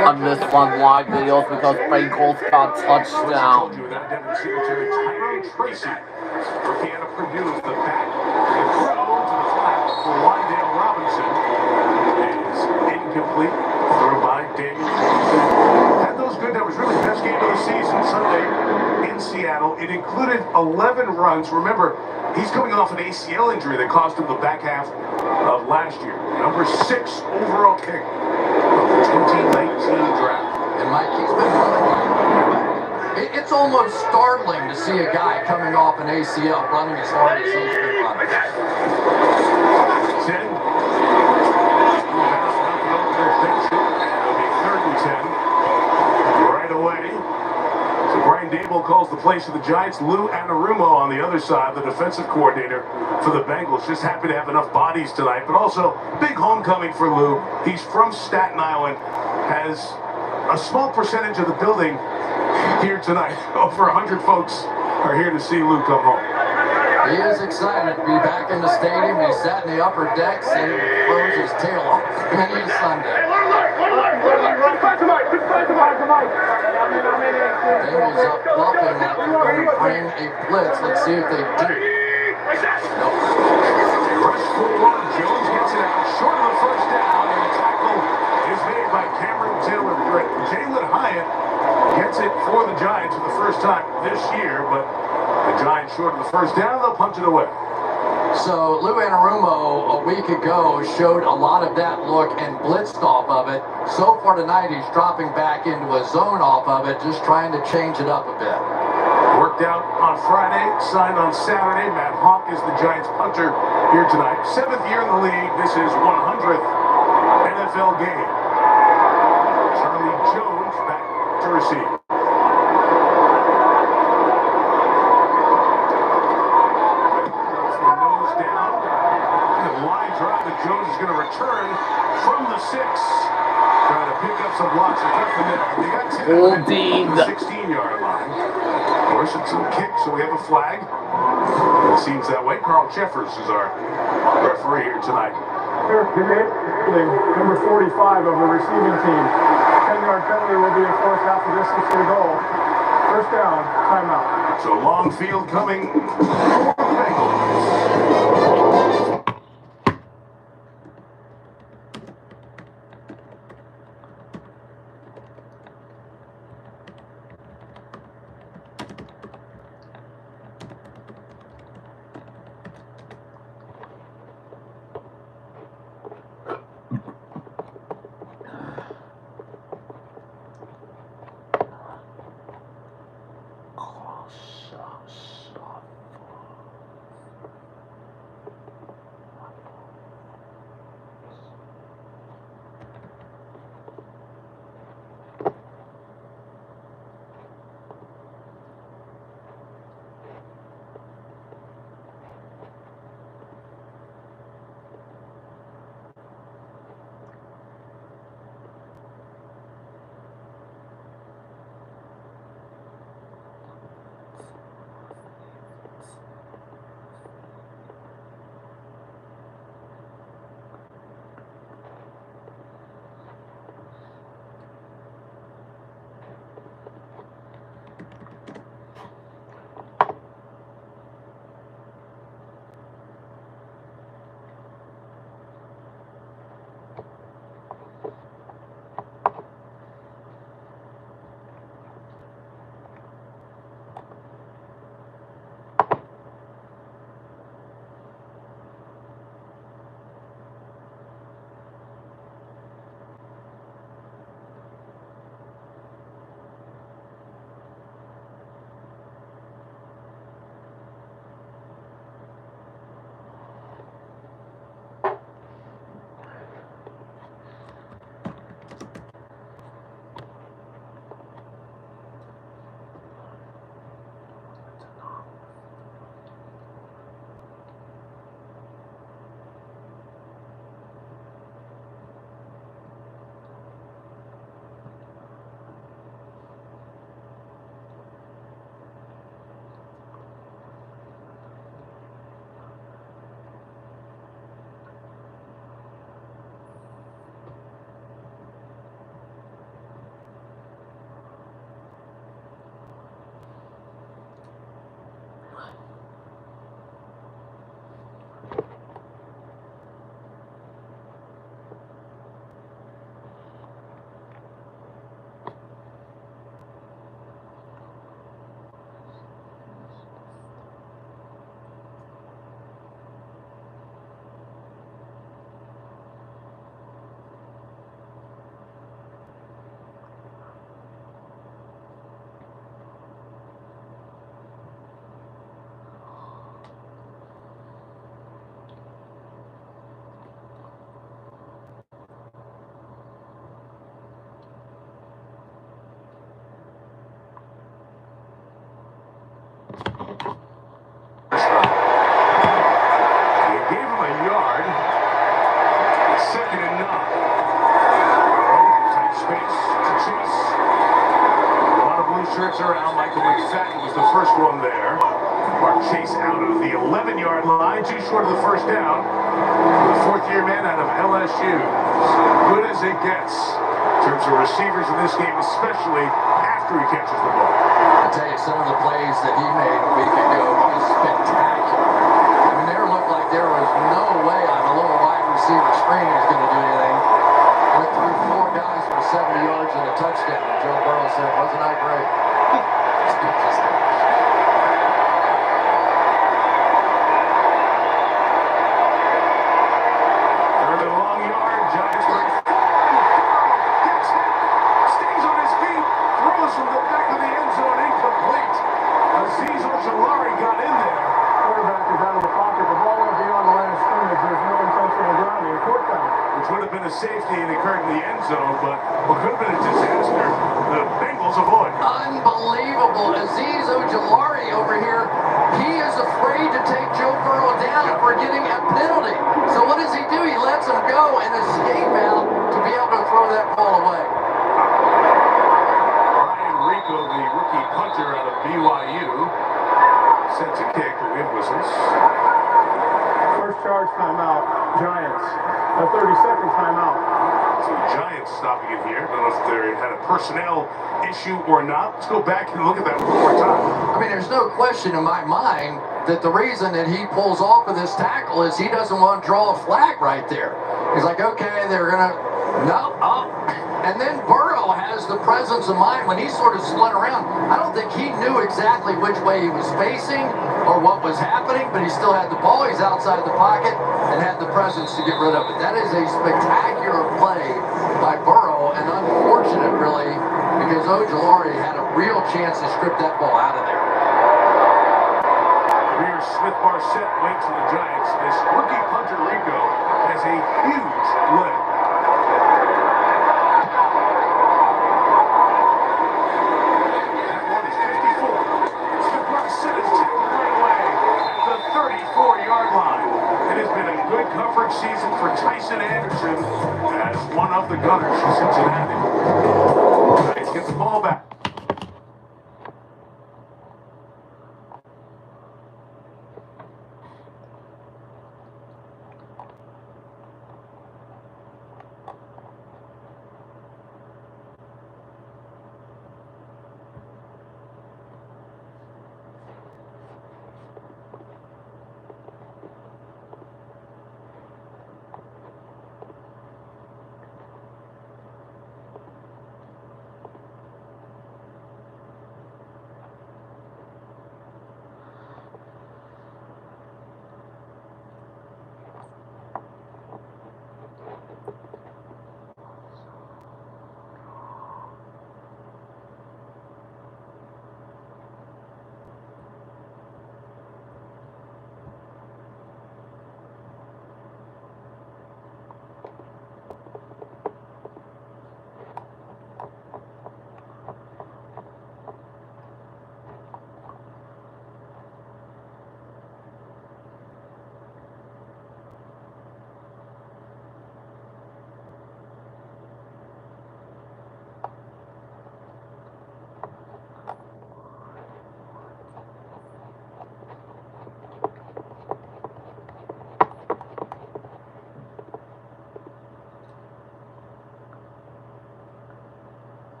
on this one live videos because Bengals got touchdown. Tyrone Tracy, rookie out of Purdue, is the back. The throw to the flat for Wandale Robinson is incomplete. Thrown by Daniel. Had those good numbers. Really best game of the season Sunday in Seattle. It included 11 runs. Remember, he's coming off an ACL injury that cost him the back half of last year. Number 6 overall pick of the 2019 draft. And Mike, he's been running like a quarterback. It's almost startling to see a guy coming off an ACL running as hard as he's been running. 10. It'll be 3rd and 10 right away. So Brian Daboll calls the plays for the Giants. Lou Anarumo on the other side, the defensive coordinator for the Bengals. Just happy to have enough bodies tonight, but also big homecoming for Lou. He's from Staten Island, has a small percentage of the building here tonight. Over 100 folks are here to see Lou come home. He is excited to be back in the stadium. He sat in the upper decks and froze his tail off many a Sunday. Bengals up bluffing that they're going to bring a blitz. Let's see if they do. Nope. Rush for one. Jones gets it out short of the first down, and the tackle is made by Cameron Taylor-Britt. Jalen Hyatt gets it for the Giants for the first time this year, but the Giants short of the first down. They'll punch it away. So Lou Anarumo a week ago showed a lot of that look and blitzed off of it. So far tonight he's dropping back into a zone off of it, just trying to change it up a bit. Worked out on Friday, signed on Saturday. Matt Hawk is the Giants punter here tonight. 7th year in the league. This is 100th NFL game. Charlie Jones back to receive. Jones is going to return from the 6. Trying to pick up some blocks across the middle. They got 10 on the 16-yard line. Of course, it's a kick, so we have a flag. It seems that way. Carl Jeffers is our referee here tonight. Number 45 of the receiving team. 10-yard penalty will be enforced half the distance to the goal. First down, timeout. So long field coming for the Bengals. Chase. A lot of blue shirts around. Michael McFadden was the first one there. Mark Chase out of the 11-yard line, too short of the first down. The fourth-year man out of LSU. As good as it gets in terms of receivers in this game, especially after he catches the ball. I tell you, some of the plays that he made a week ago was spectacular. I mean, there looked like there was no way on a little wide receiver screen he was going to do anything. Went through 4 guys for 70 yards and a touchdown. And Joe Burrow said, "Wasn't I great?" Third and long yard, Giants right. Gets hit, stays on his feet, throws from the back of the end zone, incomplete. Azeez Ojulari got in there. Quarterback is out of the pocket. The ball went beyond the line of scrimmage. There's no intentional grounding. Fourth down. Which would have been a safety and occurred in the end zone, but what could have been a disaster, the Bengals avoid. Unbelievable. Azeez Ojulari over here, he is afraid to take Joe Burrow down for getting a penalty. So what does he do? He lets him go and escape out to be able to throw that ball away. Ryan Rico, the rookie punter out of BYU, set to kick. We have whistles. First charge timeout. Giants. A 30-second timeout. So the Giants stopping it here. I don't know if they had a personnel issue or not. Let's go back and look at that one more time. I mean, there's no question in my mind that the reason that he pulls off of this tackle is he doesn't want to draw a flag right there. He's like, okay, they're going to, no, up. And then Burrow has the presence of mind when he sort of spun around. I don't think he knew exactly which way he was facing or what was happening, but he still had the ball. He's outside the pocket and had the presence to get rid of it. That is a spectacular play by Burrow, and unfortunate, really, because Ojulari had a real chance to strip that ball out of there. Rear Smith Barset waits for the Giants. This rookie punter Rico has a huge leg. That one is 54. Smith Barset is tackled right away at the 34-yard line. It has been a good coverage season for Tyson Anderson as one of the gunners for Cincinnati. Giants get the ball back.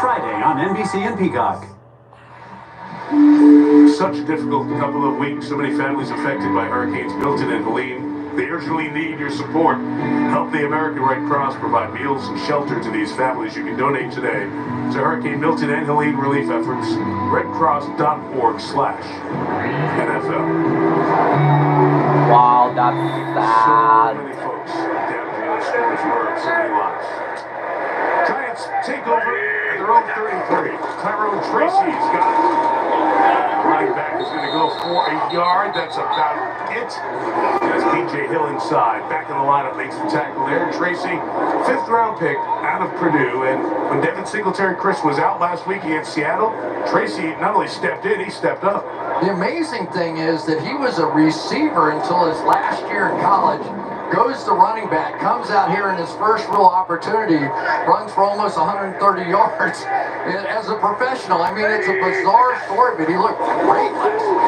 Friday on NBC and Peacock. Such a difficult couple of weeks. So many families affected by Hurricanes Milton and Helene. They urgently need your support. Help the American Red Cross provide meals and shelter to these families. You can donate today to Hurricane Milton and Helene relief efforts. redcross.org/NFL. Wow, that's So sad. many folks Tracy's got it. Running back is going to go for a yard. That's about it. That's PJ Hill inside. Back in the lineup, makes the tackle there. Tracy, 5th round pick out of Purdue. And when Devin Singletary-Chris was out last week against Seattle, Tracy not only stepped in, he stepped up. The amazing thing is that he was a receiver until his last year in college. Goes to running back, comes out here in his first real opportunity, runs for almost 130 yards as a professional. I mean, it's a bizarre story, but he looked great last week.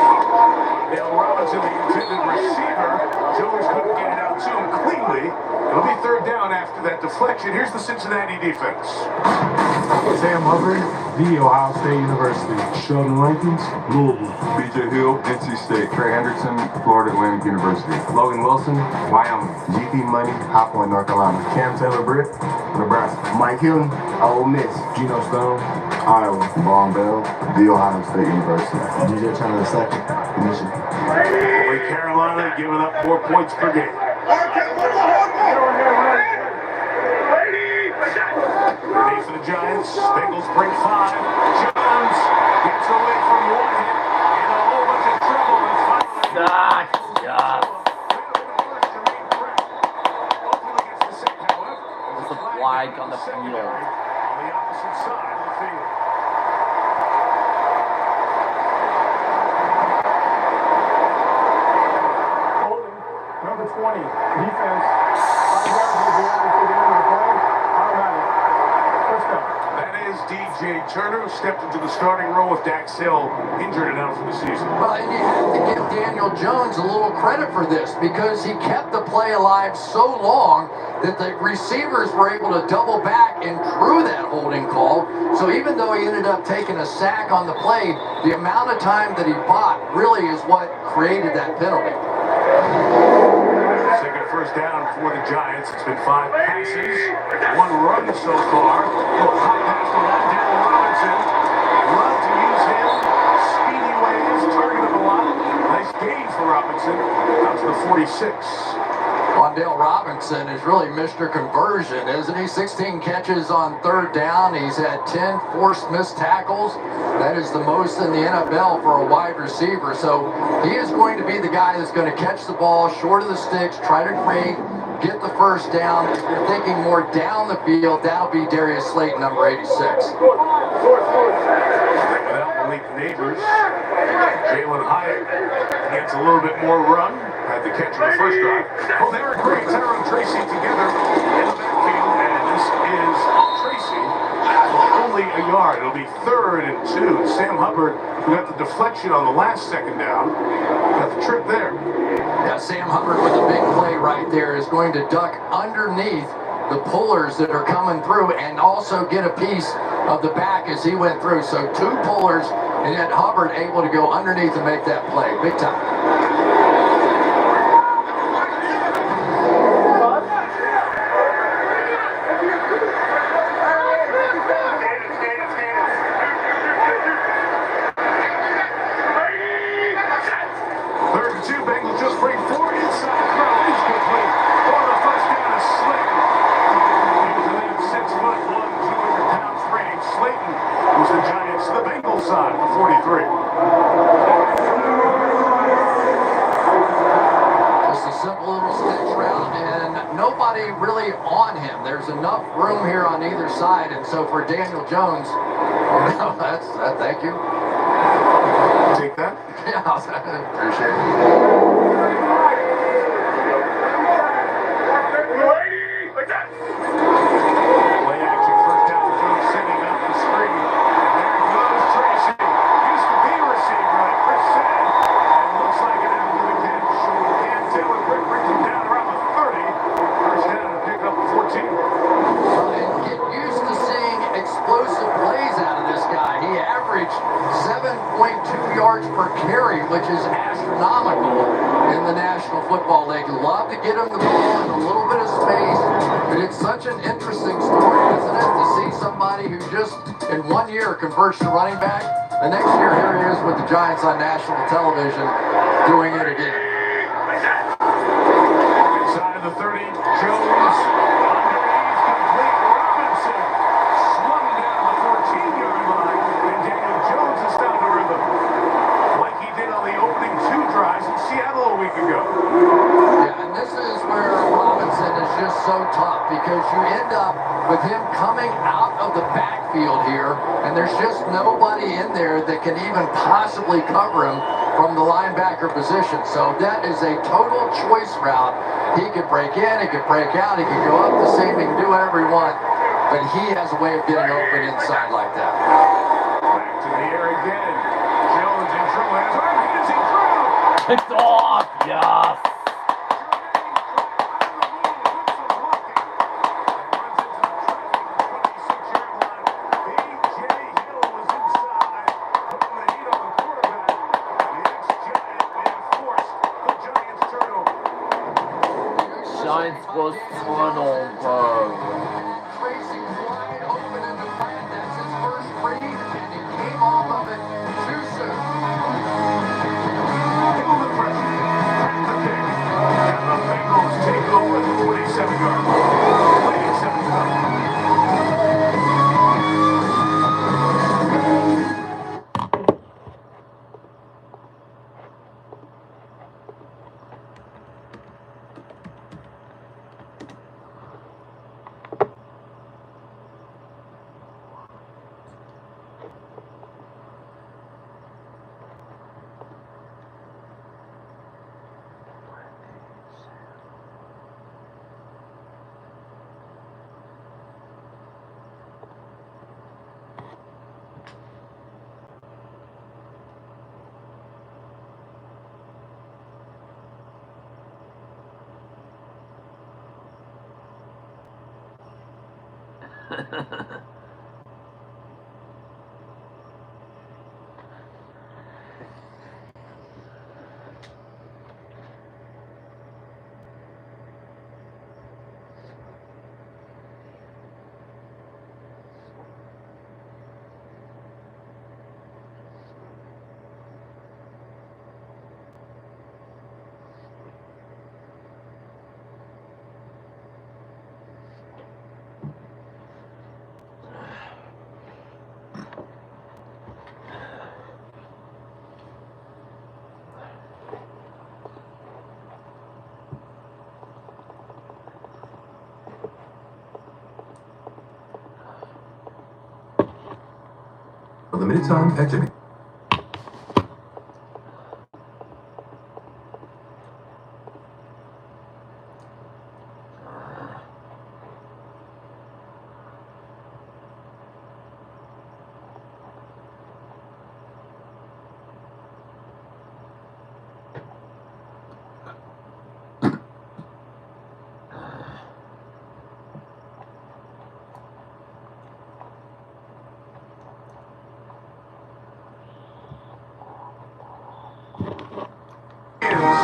Dale Robinson, the intended receiver. Jones couldn't get it out to him cleanly. It'll be 3rd down after that deflection. Here's the Cincinnati defense. Sam Hubbard, The Ohio State University. Sheldon Rankins, Louisville. BJ Hill, NC State. Trey Henderson, Florida Atlantic University. Logan Wilson, Wyoming. GP Money, High Point, North Carolina. Cam Taylor-Britt, Nebraska. Mike Hilton, Ole Miss. Geno Stone, Iowa. Vaughn Bell, The Ohio State University. DJ Turner II, Michigan. Only Carolina giving up 4 points per game. Ready for the Giants. Bengals break 5. Jones gets away from one hit in a whole bunch of trouble and finally. There's a flag on the field. On the opposite side of the field. Holding, number 20, defense. 5 yards will be added to the end of the play. Automatic. First down. That is DJ Turner, who stepped into the starting role with Dax Hill injured and out for the season. Well, and you have to give Daniel Jones a little credit for this because he kept the play alive so long that the receivers were able to double back and drew that holding call. So even though he ended up taking a sack on the play, the amount of time that he bought really is what created that penalty. Second first down for the Giants. It's been 5 passes, 1 run so far. Little hot pass to Wandale Robinson. Love to use him. Speedy ways, target him a lot. Nice gain for Robinson. Out to the 46. Wandale Robinson is really Mr. Conversion, isn't he? 16 catches on 3rd down. He's had 10 forced missed tackles. That is the most in the NFL for a wide receiver. So he is going to be the guy that's going to catch the ball short of the sticks, try to create, get the first down. If you're thinking more down the field, that'll be Darius Slayton, number 86. Without Malik Neighbors, Jalen Hyatt gets a little bit more run. Had the catch on the first drive. Oh, they were great. Tyrone Tracy together in the backfield, and this is Tracy for only a yard. It'll be 3rd and 2. Sam Hubbard, who got the deflection on the last 2nd down, got the trip there. Yeah, Sam Hubbard with a big play right there is going to duck underneath the pullers that are coming through and also get a piece of the back as he went through. So 2 pullers, and yet Hubbard able to go underneath and make that play. Big time. Really on him. There's enough room here on either side, and so for Daniel Jones, that's thank you. Take that. Yeah, appreciate it. Play action, first down, Jones setting up the screen. And there goes Tracy. Used to be a receiver, like Chris said, and looks like it after the catch. Cam Taylor-Britt brings him down around the 30. First down to pick up 14. And get used to seeing explosive plays out of this guy. He averaged 7.2 yards per carry, which is astronomical in the National Football League. Love to get him the ball in a little bit of space, but it's such an interesting story, isn't it, to see somebody who just in 1 year converts to running back. The next year, here he is with the Giants on national television doing it again. Inside the 30, Jones underneath, complete. Robinson swung down the 14-yard line, and Daniel Jones so tough because you end up with him coming out of the backfield here, and there's just nobody in there that can even possibly cover him from the linebacker position. So that is a total choice route. He could break in, he could break out, he could go up the seam, he can do whatever he wants, but he has a way of getting open inside like that. Back to the air again. Jones in trouble. Has arm hands in through. Picked off. Yes. Giants was turnover. Tracy wide open in the front. That's his first read, and he came off of it too soon. Feel the pressure. Crack the kick. And the Bengals take over the 27-yard line. Waiting 7 seconds. For limited time at Jimmy.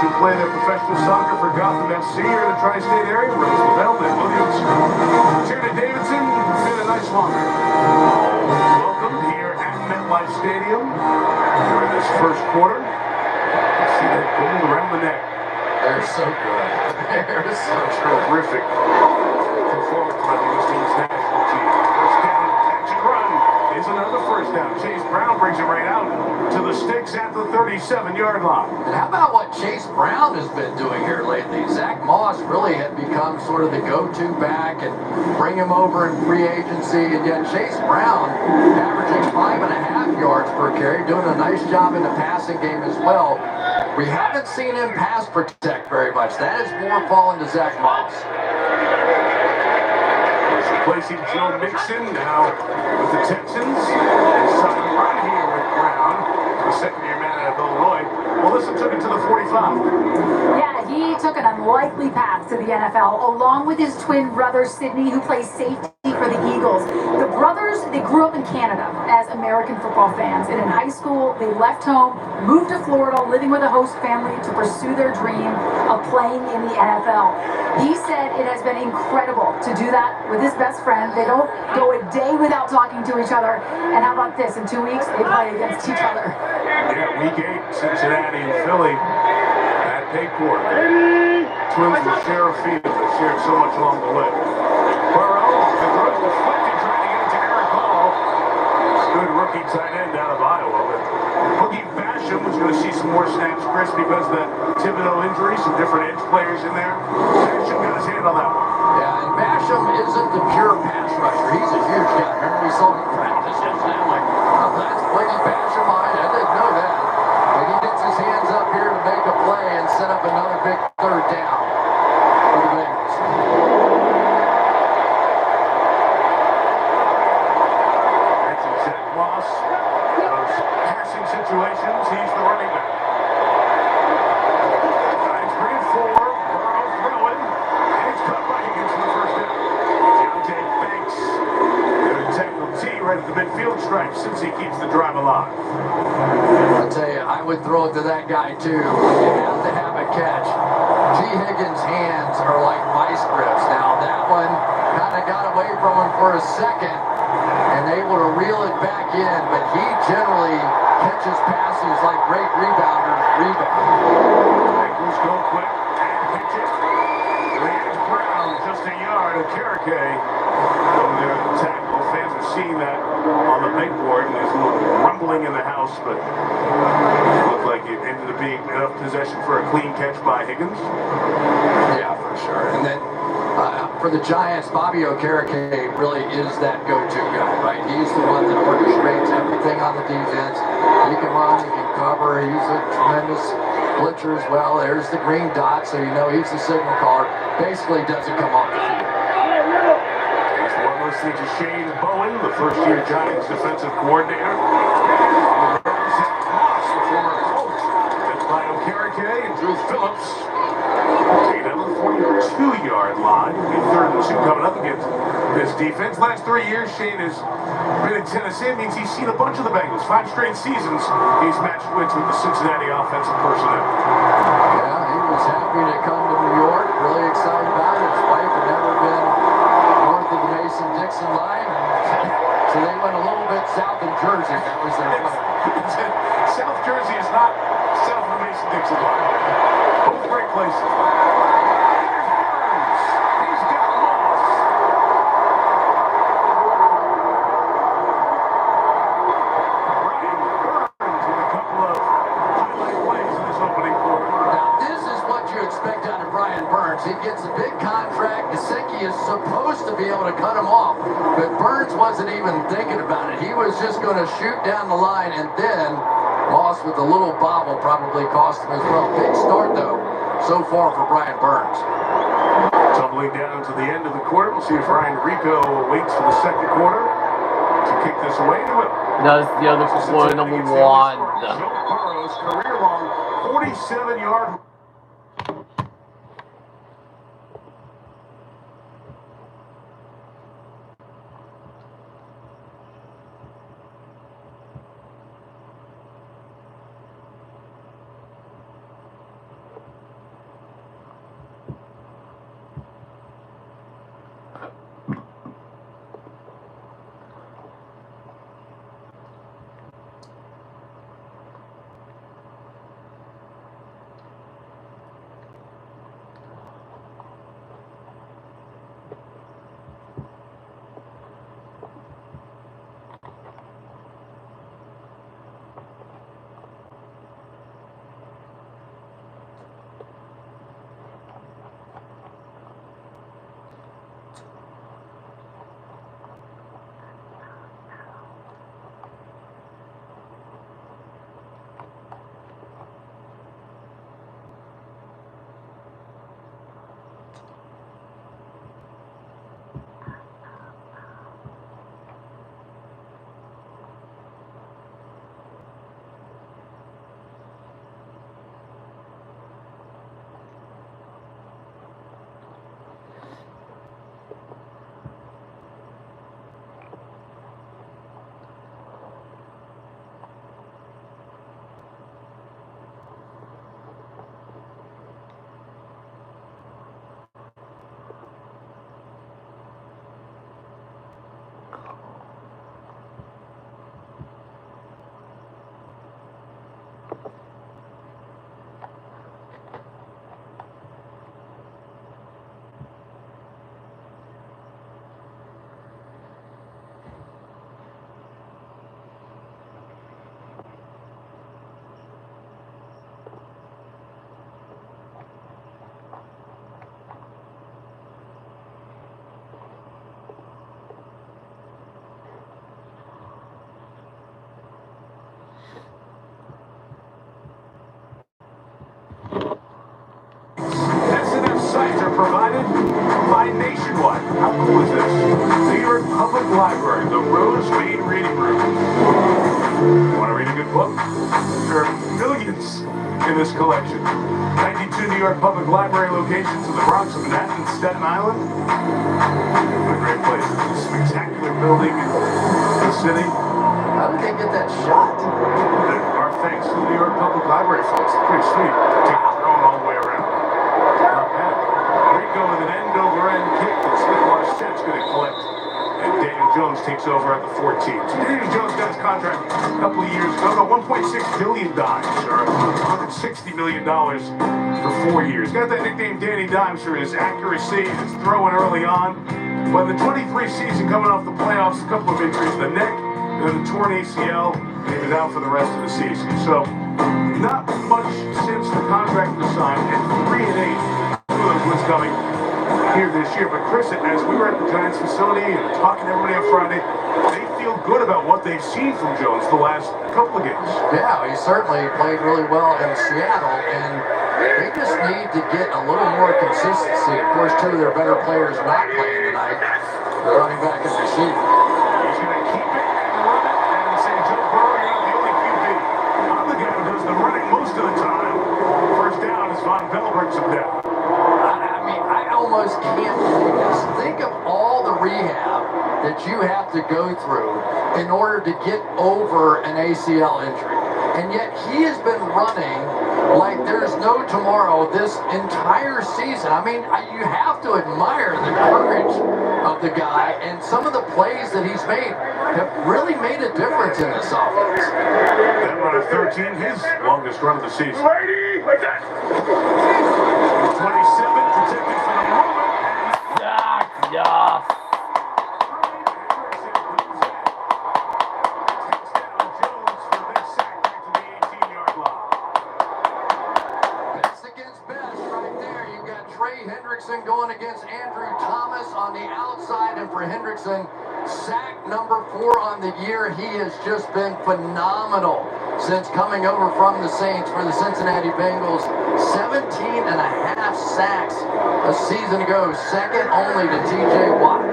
Who play their professional soccer for Gotham FC here in the tri-state area. Roosevelt and Williams. Jared Davidson, been a nice longer. Welcome here at MetLife Stadium for this first quarter. See that goal around the net. They're so good. They're so good. Terrific performance by the East Team's national team. First down, catch and run is another first down. Chase Brown brings it right out to the sticks at the 37-yard line. And how about what Chase Brown has been doing here lately? Zach Moss really had become sort of the go-to back and bring him over in free agency. And yet Chase Brown averaging 5.5 yards per carry, doing a nice job in the passing game as well. We haven't seen him pass protect very much. That is more falling to Zach Moss. Replacing Joe Mixon now with the Texans. And some run here with Brown, the second-year man out of Illinois. Melissa took it to the 45. Yeah, he took an unlikely path to the NFL, along with his twin brother, Sidney, who plays safety for the Eagles. The brothers, they grew up in Canada as American football fans, and in high school, they left home, moved to Florida, living with a host family to pursue their dream of playing in the NFL. He said it has been incredible to do that with his best friend. They don't go a day without talking to each other. And how about this? In 2 weeks, they play against each other. Yeah, week 8, Cincinnati and Philly at Paycor. Twins will share a field. They shared so much along the way. Burrow, the throw deflected, trying to get it to Eric Hall. Good rookie tight end out of Iowa. But Boogie Basham was going to see some more snaps, Chris, because of the Thibodeau injury, some different edge players in there. Basham got his hand on that one. Yeah, right at the midfield stripe since he keeps the drive alive. I tell you, I would throw it to that guy too. You have to have a catch. G. Higgins' hands are like vice grips. Now that one kind of got away from him for a second and able to reel it back in, but he generally catches passes like great rebounders rebound. Bengals go quick and pitch it. Leanne Brown just a yard of Karake over there at the tackle. Fans are seeing that on the big board, and there's a little rumbling in the house, but it looked like it ended up being enough possession for a clean catch by Higgins. Yeah, for sure. And then for the Giants, Bobby Okereke really is that go-to guy, right? He's the one that orchestrates everything on the defense. He can run, he can cover, he's a tremendous blitzer as well. There's the green dot, so you know he's the signal caller. Basically doesn't come off the field. That's the one listening to Shane Bowen, the first-year Giants defensive coordinator. On the road, Zach Moss, the former coach. That's by Okereke and Drew Phillips. Taken out of the 42-yard line. It'll be 3rd and 2 coming up against this defense. Last 3 years, Shane has been in Tennessee. It means he's seen a bunch of the Bengals. 5 straight seasons, he's matched wins with the Cincinnati offensive personnel. Yeah, he was happy to come to New York. Really excited about it. His wife had never been north of the Mason-Dixon line. So they went a little bit south of Jersey. That was their plan. South Jersey is not south of the Mason-Dixon line. Both great places. He's got Moss. Brian Burns with a couple of highlight plays in this opening quarter. Now, this is what you expect out of Brian Burns. He gets a big contract. Gesicki is supposed to be able to cut him off, but Burns wasn't even thinking about it. He was just going to shoot down the line, and then Moss with a little bobble probably cost him as well. Big start, though, so far for Brian Burns. Tumbling down to the end of the quarter. We'll see if Ryan Rico waits for the second quarter to kick this away. He will. That's the other quarter, number one. Joe Burrow's career-long 47-yard. Sites are provided by Nationwide. How cool is this? New York Public Library, the Rose Main Reading Room. Want to read a good book? There are millions in this collection. 92 New York Public Library locations in the Bronx, Manhattan, and Staten Island. What a great place. It's a spectacular building. City. How did they get that shot? Our thanks to the New York Public Library folks. Pretty sweet. Take the drone all the way around. Not bad. Rico with an end-over-end kick that Smith Marsette's going to collect. And Daniel Jones takes over at the 14. So Daniel Jones got his contract a couple of years ago. No, $1.6 billion, or $160 million for 4 years. Got that nickname Danny Dimes for his accuracy, his throwing early on. But the 23 season coming off the playoffs, a couple of injuries, the neck, and then the torn ACL, and he was out for the rest of the season. So not much since the contract was signed, and 3-8. Who knows what's coming here this year. But Chris, as we were at the Giants facility and talking to everybody on Friday, they feel good about what they've seen from Jones the last couple of games. Yeah, he certainly played really well in Seattle, and they just need to get a little more consistency. Of course, two of their better players not playing tonight, running back and receiver. He's going to keep it and run it and say, Joe Burrow, you're not the only QB. I'm the guy who does the running most of the time. First down as Von Bell brings him down. I mean, I almost can't believe this. Think of all the rehab that you have to go through in order to get over an ACL injury. And yet he has been running like there's no tomorrow this entire season. I mean, you have to admire the courage of the guy, and some of the plays that he's made have really made a difference in this offense. That run of 13, his longest run of the season. 27, protected for the moment. Yeah. Going against Andrew Thomas on the outside, and for Hendrickson, sack number 4 on the year. He has just been phenomenal since coming over from the Saints for the Cincinnati Bengals. 17 and a half sacks a season ago, second only to TJ Watt.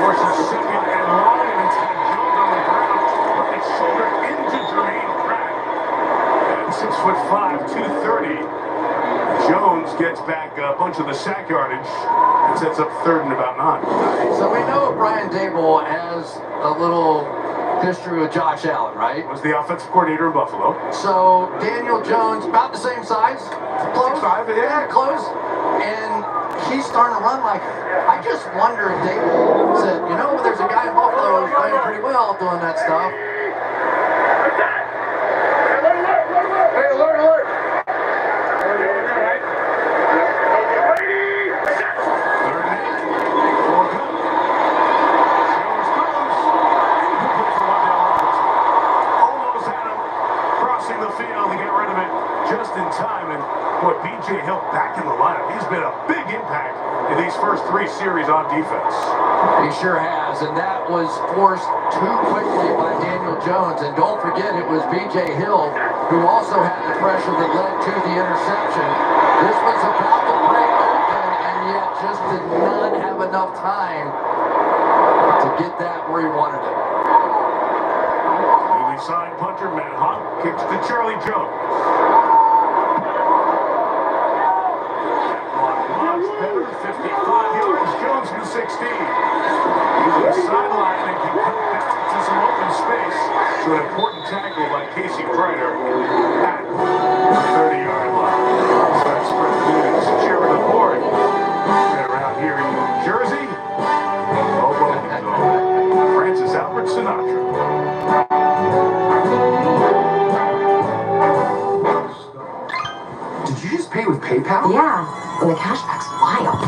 Forces second and long, and it's got Jones on the ground, putting his shoulder into Jermaine Pratt. And 6'5", 230. Jones gets back a bunch of the sack yardage and sets up third and about 9. So we know Brian Daboll has a little history with Josh Allen, right? Was the offensive coordinator in Buffalo. So Daniel Jones, about the same size, close. 6'5", yeah. Close. And he's starting to run like it. I just wonder if Daboll said, you know, there's a guy in Buffalo who's playing pretty well doing that stuff. Hey, alert! Just in time, and boy, B.J. Hill back in the lineup. He's been a big impact in these first 3 series on defense. He sure has, and that was forced too quickly by Daniel Jones. And don't forget, it was B.J. Hill who also had the pressure that led to the interception. This was about to break open, and yet just did not have enough time to get that where he wanted it. Newly signed punter Matt Hunt kicks to Charlie Jones. Better, 55 yards, Jones to 16. Using the sideline and can cut back to some open space. So an important tackle by Casey Kreider at the 30-yard line. So that's Fred Williams, chairman of the board. And around here in New Jersey, Francis Albert Sinatra. Did you just pay with PayPal? Yeah, and the cashback's wild.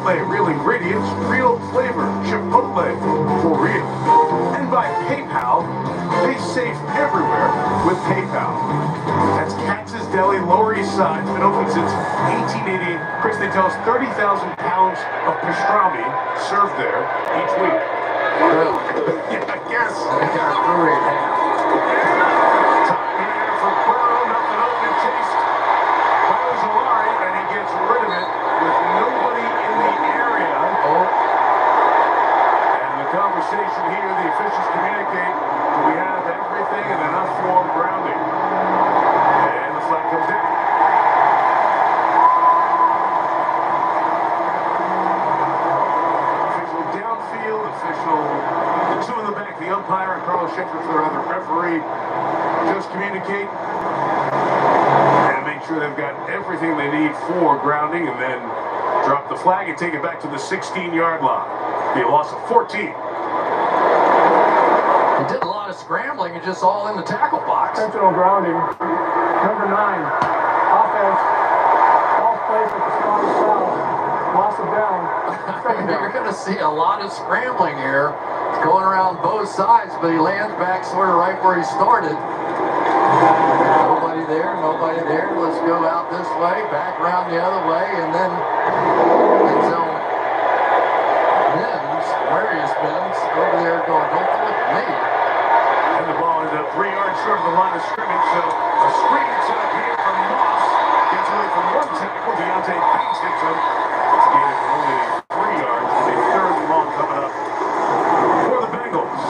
Chipotle, real ingredients, real flavor. Chipotle, for real. And by PayPal, pay safe everywhere with PayPal. That's Katz's Deli, Lower East Side. It's been open since 1888. Chris, they tell us 30,000 pounds of pastrami served there each week. Really? Yeah, I guess. They got a brewery in half. Top man for Burrow, nothing on the taste. Follows Solari, and he gets rid of it with nobody in the area. Oh. And the conversation here, the officials communicate, do we have everything and enough for grounding? And the flag comes down. Official downfield, official, the two in the back, the umpire and Carlos Sheffield, their other referee, just communicate and make sure they've got everything they need for grounding, and then drop the flag and take it back to the 16-yard line. Be a loss of 14. He did a lot of scrambling and just all in the tackle box. Intentional grounding. Number 9. Offense. False place at the spot of foul. Loss of down. You're going to see a lot of scrambling here. It's going around both sides, but he lands back sort of right where he started. Nobody there, nobody there. Let's go out this way, back around the other way, and then end zone. Mims, where he spins, over there going, don't look at me. And the ball is 3 yards short of the line of scrimmage, so a screen set up here from Moss. Gets away from one tackle. Deontay Bates hits him. It's a gain of only 3 yards. A third and long coming up for the Bengals.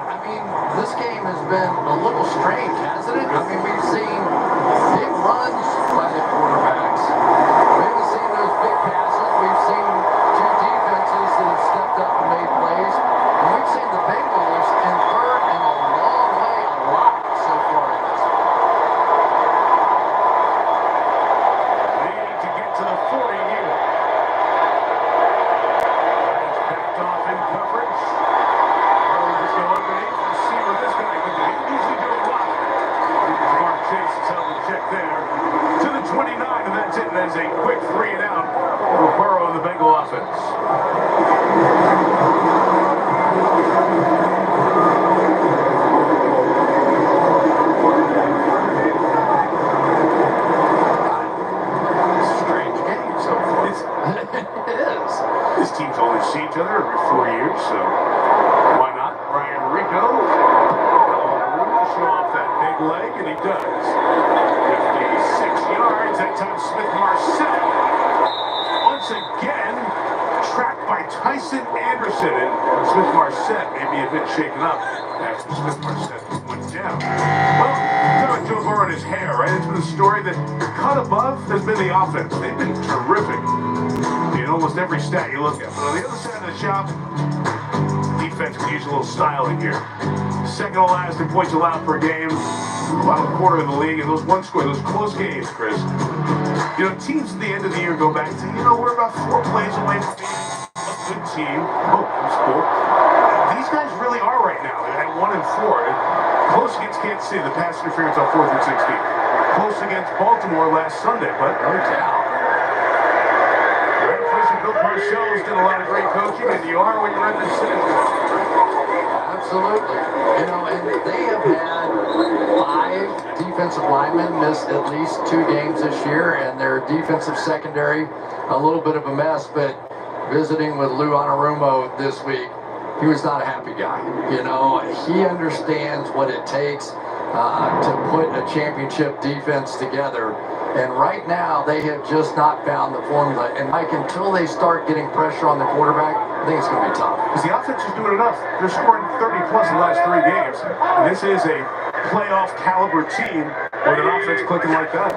I mean, this game has been a little strange, hasn't it? I mean, we've seen big runs by the quarterbacks. We haven't seen those big passes. We've seen two defenses that have stepped up and made plays. And we've seen the Bengals in third and a long way a lot so far in this. They need to get to the 40 here. It's backed off in coverage. Or we just go underneath and see what this guy can do. He can usually do a lot. Mark Chase is out the check there to the 29, and that's it. That's a quick 3 and out for Burrow and the Bengal offense. Strange game so far. It is. This team's only see each other every 4 years, so why not? Ryan Rico, show off that big leg, and he does. 56 yards. That time Smith Marset once again trapped by Tyson Anderson, and Smith Marset may be a bit shaken up after Smith Marset went down. Well, talking about Joe Burrow and his hair, right? It's been a story that the cut above has been the offense. They've been terrific in almost every stat you look at. But on the other side of the shop, defense can use a little styling here. Second to last in points allowed per game. Bottom quarter in the league, and those one score, those close games, Chris. You know, teams at the end of the year go back and say, you know, we're about 4 plays away from being a good team. Oh, that's cool. These guys really are right now. They're at 1 and 4. Close against Kansas City, the pass interference on 4th and 16. Close against Baltimore last Sunday, but No doubt. Greg Fish and Bill Parcells did a lot of great coaching, and you are when you're in the city. Absolutely. You know, and they have had 5 defensive linemen miss at least 2 games this year, and their defensive secondary, a little bit of a mess, but visiting with Lou Anarumo this week, he was not a happy guy. You know, he understands what it takes to put a championship defense together. And right now, they have just not found the formula. And Mike, until they start getting pressure on the quarterback, I think it's going to be tough. Because the offense is doing enough. They're scoring 30 plus in the last 3 games. And this is a playoff caliber team with an offense clicking like that.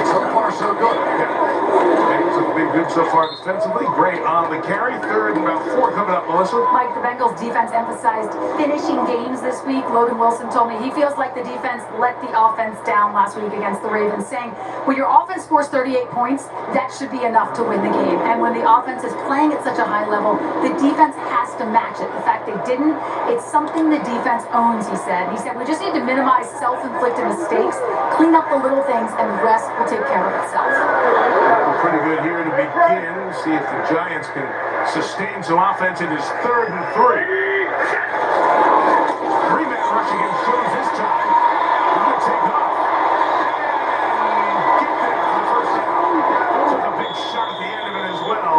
So far, so good. Bengals have been good so far defensively. Great on the carry. Third and about 4 coming up, Melissa. Mike, the Bengals defense emphasized finishing games this week. Logan Wilson told me he feels like the defense let the offense down last week against the Ravens, saying when your offense scores 38 points, that should be enough to win the game. And when the offense is playing at such a high level, the defense has to match it. The fact they didn't, it's something the defense owns, he said. He said, we just need to minimize self-inflicted mistakes mistakes, clean up the little things, and the rest will take care of itself. Pretty good here to begin. See if the Giants can sustain some offense. It is 3rd and 3. Three-man rush against Jones this time. He's going to take off. And get there for the first down. Took a big shot at the end of it as well.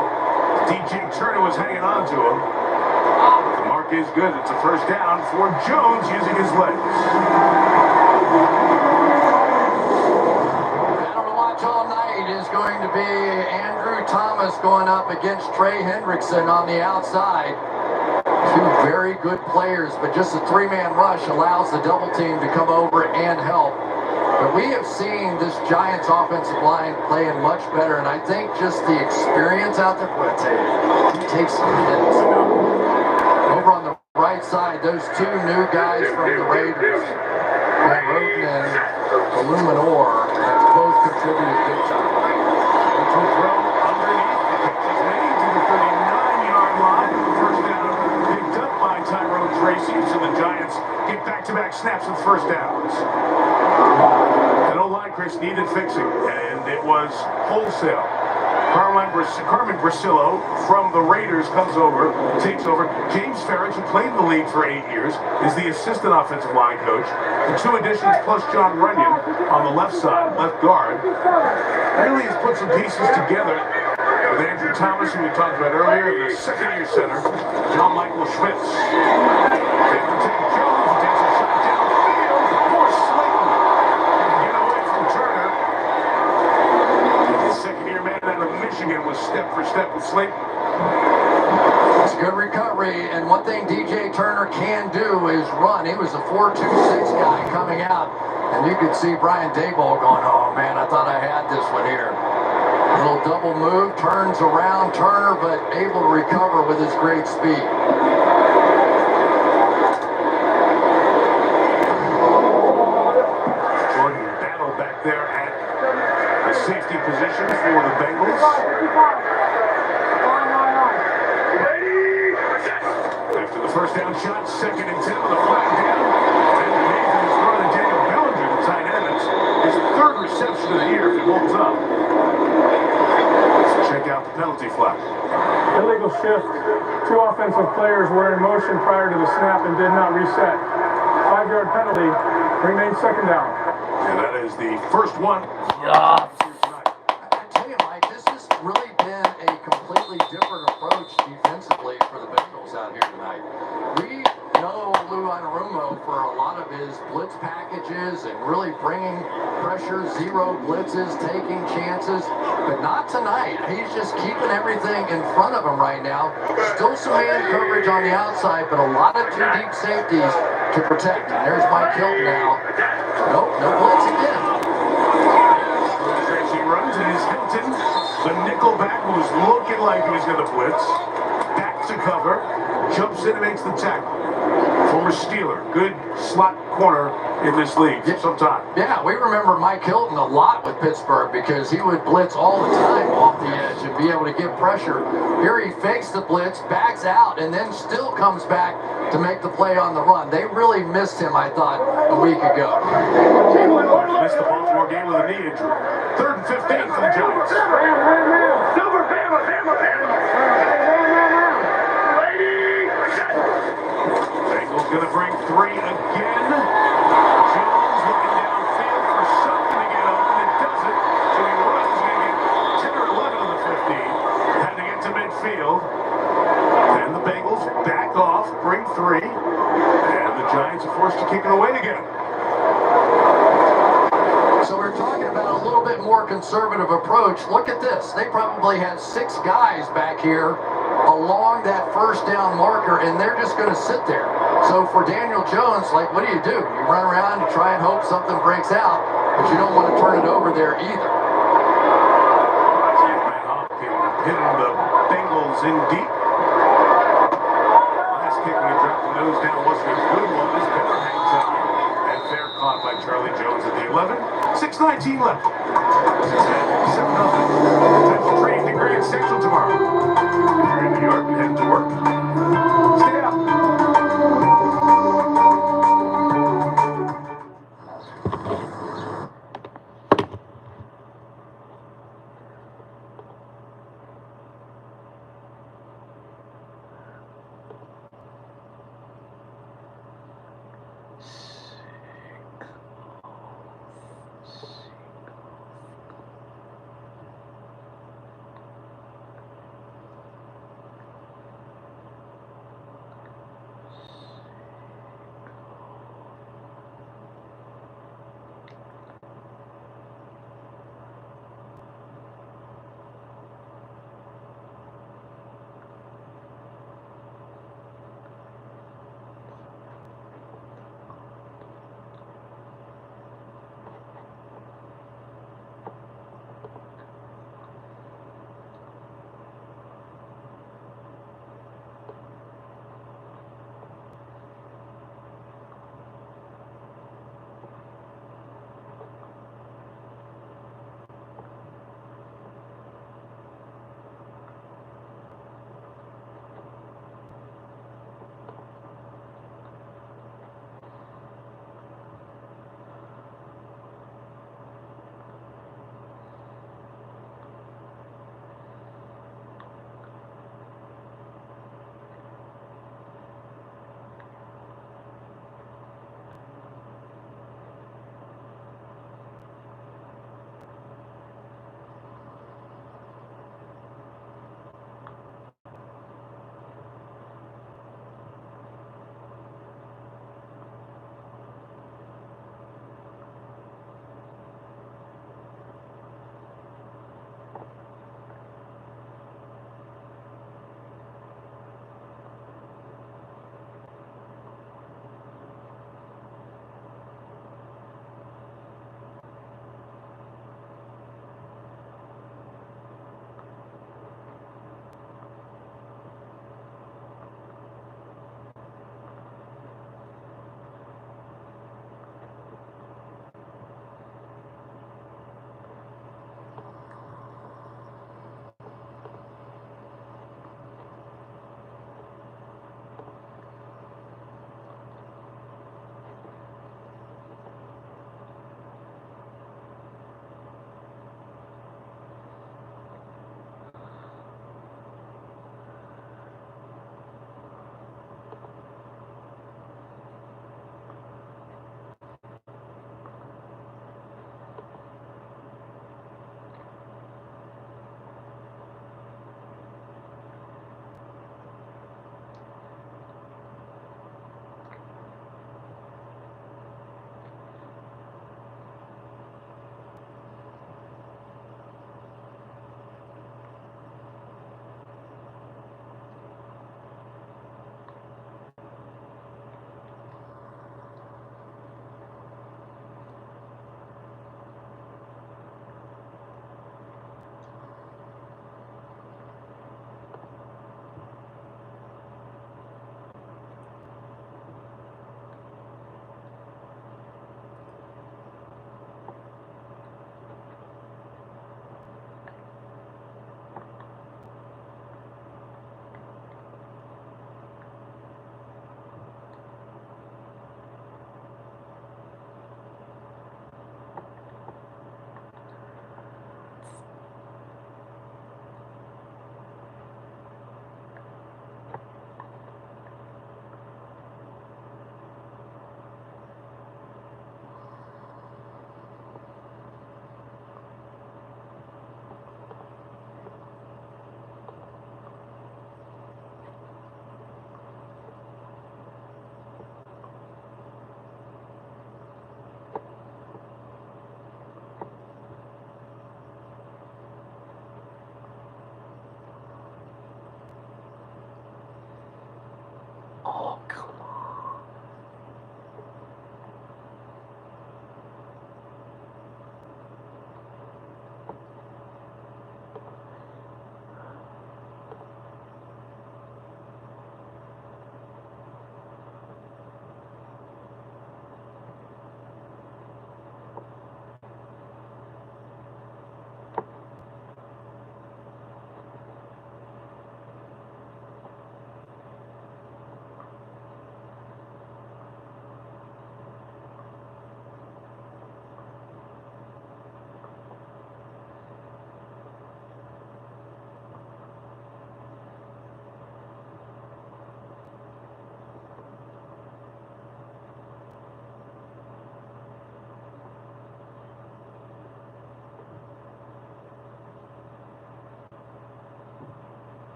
DJ Turner was hanging on to him. The mark is good. It's a first down for Jones using his legs. All night is going to be Andrew Thomas going up against Trey Hendrickson on the outside. Two very good players, but just a three-man rush allows the double team to come over and help. But we have seen this Giants offensive line playing much better, and I think just the experience out there, boy, I tell you, it takes some minutes. Over on the right side, those two new guys from the Raiders, Roten and Illuminor, have both contributed big time. Which will throw underneath. The pitch is made to the 39-yard line. First down picked up by Tyrone Tracy. So the Giants get back-to-back snaps with first downs. And O-line, Chris, needed fixing, and it was wholesale. Carmen Brasillo from the Raiders comes over, takes over. James Farage, who played in the league for 8 years, is the assistant offensive line coach. The two additions plus John Runyon on the left side, left guard, really has put some pieces together with Andrew Thomas, who we talked about earlier, and the second-year center, John Michael Schmitz. They protect Jones, who takes a shot downfield for Slayton. Get away from Turner. The second-year man out of Michigan was step for step with Slayton. It's a good recovery, and one thing DJ Turner can do is run. He was a 4.26 guy coming out, and you could see Brian Daboll going, oh man, I thought I had this one here. A little double move, turns around Turner, but able to recover with his great speed. Jordan Battle back there at the safety position for the Bengals. After the first down shot, 2nd and 10 with a flag down. And Nathan is throwing to Daniel Bellinger, the tight end. It's his 3rd reception of the year if it holds up. Let's check out the penalty flag. Illegal shift. 2 offensive players were in motion prior to the snap and did not reset. 5-yard penalty. Remains 2nd down. And that is the first one. Yeah. I tell you, Mike, this has really been a completely different approach defensively for the Bengals out here tonight. We know Lou Anarumo for a lot of his blitz packages and really bringing pressure, zero blitzes, taking chances, but not tonight. He's just keeping everything in front of him right now. Still some man coverage on the outside, but a lot of 2 deep safeties to protect. And there's Mike Hilton now. Nope, no blitz again. Tracy runs, and it's Hilton, the nickelback, who was looking like he was going to blitz. Back to cover, jumps in and makes the tackle. Former Steeler, good slot corner in this league for some time. Yeah, we remember Mike Hilton a lot with Pittsburgh because he would blitz all the time off the edge and be able to get pressure. Here he fakes the blitz, backs out, and then still comes back to make the play on the run. They really missed him, I thought, a week ago. Missed the Baltimore game with a knee injury. 3rd and 15 for the Giants. Bengals going to bring 3 again. Jones looking downfield for something to get open. It doesn't. So he runs. He's going to get 10 or 11 on the 15. Had to get to midfield. And the Bengals back off, bring 3. And the Giants are forced to kick it away again. So we're talking about a little bit more conservative approach. Look at this. They probably had 6 guys back here along that first down marker, and they're just going to sit there. So for Daniel Jones, like, what do? You run around and try and hope something breaks out, but you don't want to turn it over there either. Matt Hop can pin the Bengals in deep. Last kick when he dropped the nose down wasn't a good one. This better hangs out. And fair caught by Charlie Jones at the 11. 6:19 left. 7-0. Time to train to Grand Central tomorrow. If you're in New York and heading to work, stay out.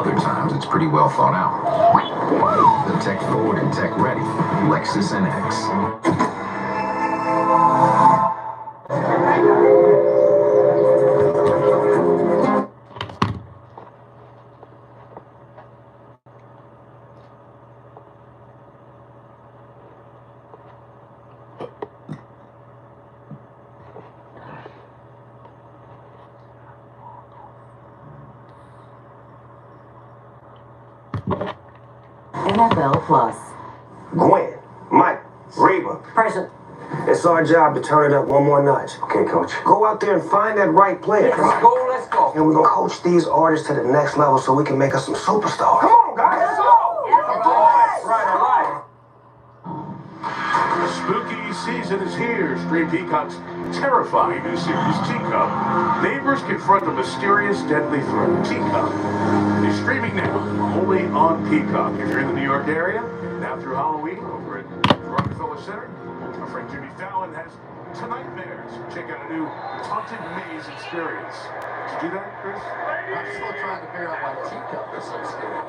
Other times, it's pretty well thought out. The tech forward and tech ready Lexus NX. NFL Plus. Gwen, Mike, Reba. Present. It's our job to turn it up one more notch. Okay, coach. Go out there and find that right player. Let's go. And we're going to coach these artists to the next level so we can make us some superstars. Come on, guys. Let's go. All right. The spooky season is here. Stream Peacock's terrifying new series, Teacup. Neighbors confront a mysterious, deadly threat. Teacup is streaming now, only on Peacock. If you're in the New York area, now through Halloween, over at Rockefeller Center, our friend Jimmy Fallon has Tonightmares. Check out a new Haunted Maze experience. Did you do that, Chris? I'm still trying to figure out why Teacup is so scary.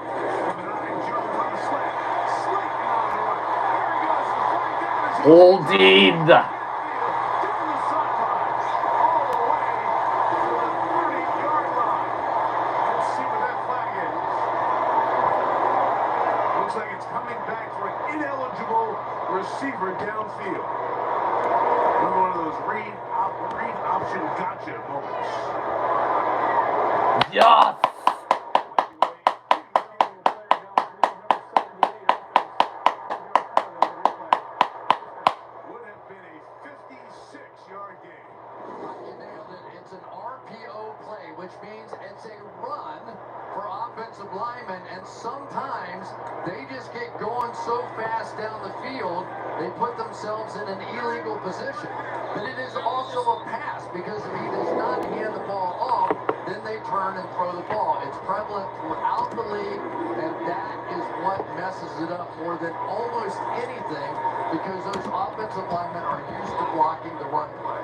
Holding. Looks like it's coming back for an ineligible receiver downfield. Another one of those read option gotcha moments. Yes. Would have been a 56-yard gain. You nailed it. It's an RPO play, which means it's a run for offensive linemen, and sometimes they just get going so fast down the field, they put themselves in an illegal position. But it is also a pass, because if he does not hand the ball off, then they turn and throw the ball. It's prevalent throughout the league, and that is what messes it up more than almost anything, because those offensive linemen are used to blocking the run play.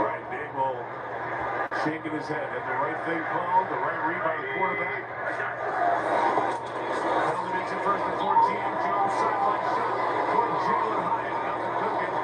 Brian Daboll shaking his head at the right thing called, the right read by the quarterback. Penalty makes it first and 14. Jones sideline shot toward Jalen Hyatt. Nothing cooking.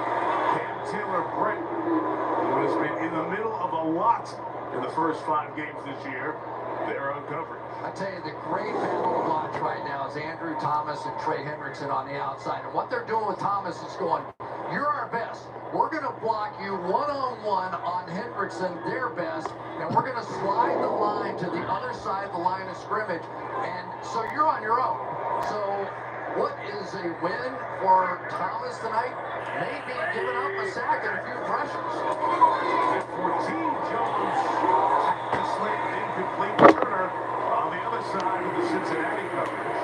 Cam Taylor Britt, who has been in the middle of a lot in the first 5 games this year, they're on coverage. I tell you, the great battle to watch right now is Andrew Thomas and Trey Hendrickson on the outside. And what they're doing with Thomas is going, you're our best. We're going to block you one-on-one on Hendrickson, their best, and we're going to slide the line to the other side of the line of scrimmage, and so you're on your own. So what is a win for Thomas tonight? Maybe giving up a sack and a few pressures. At 14, Jones tapped the slant, incomplete. Turner on the other side of the Cincinnati coverage.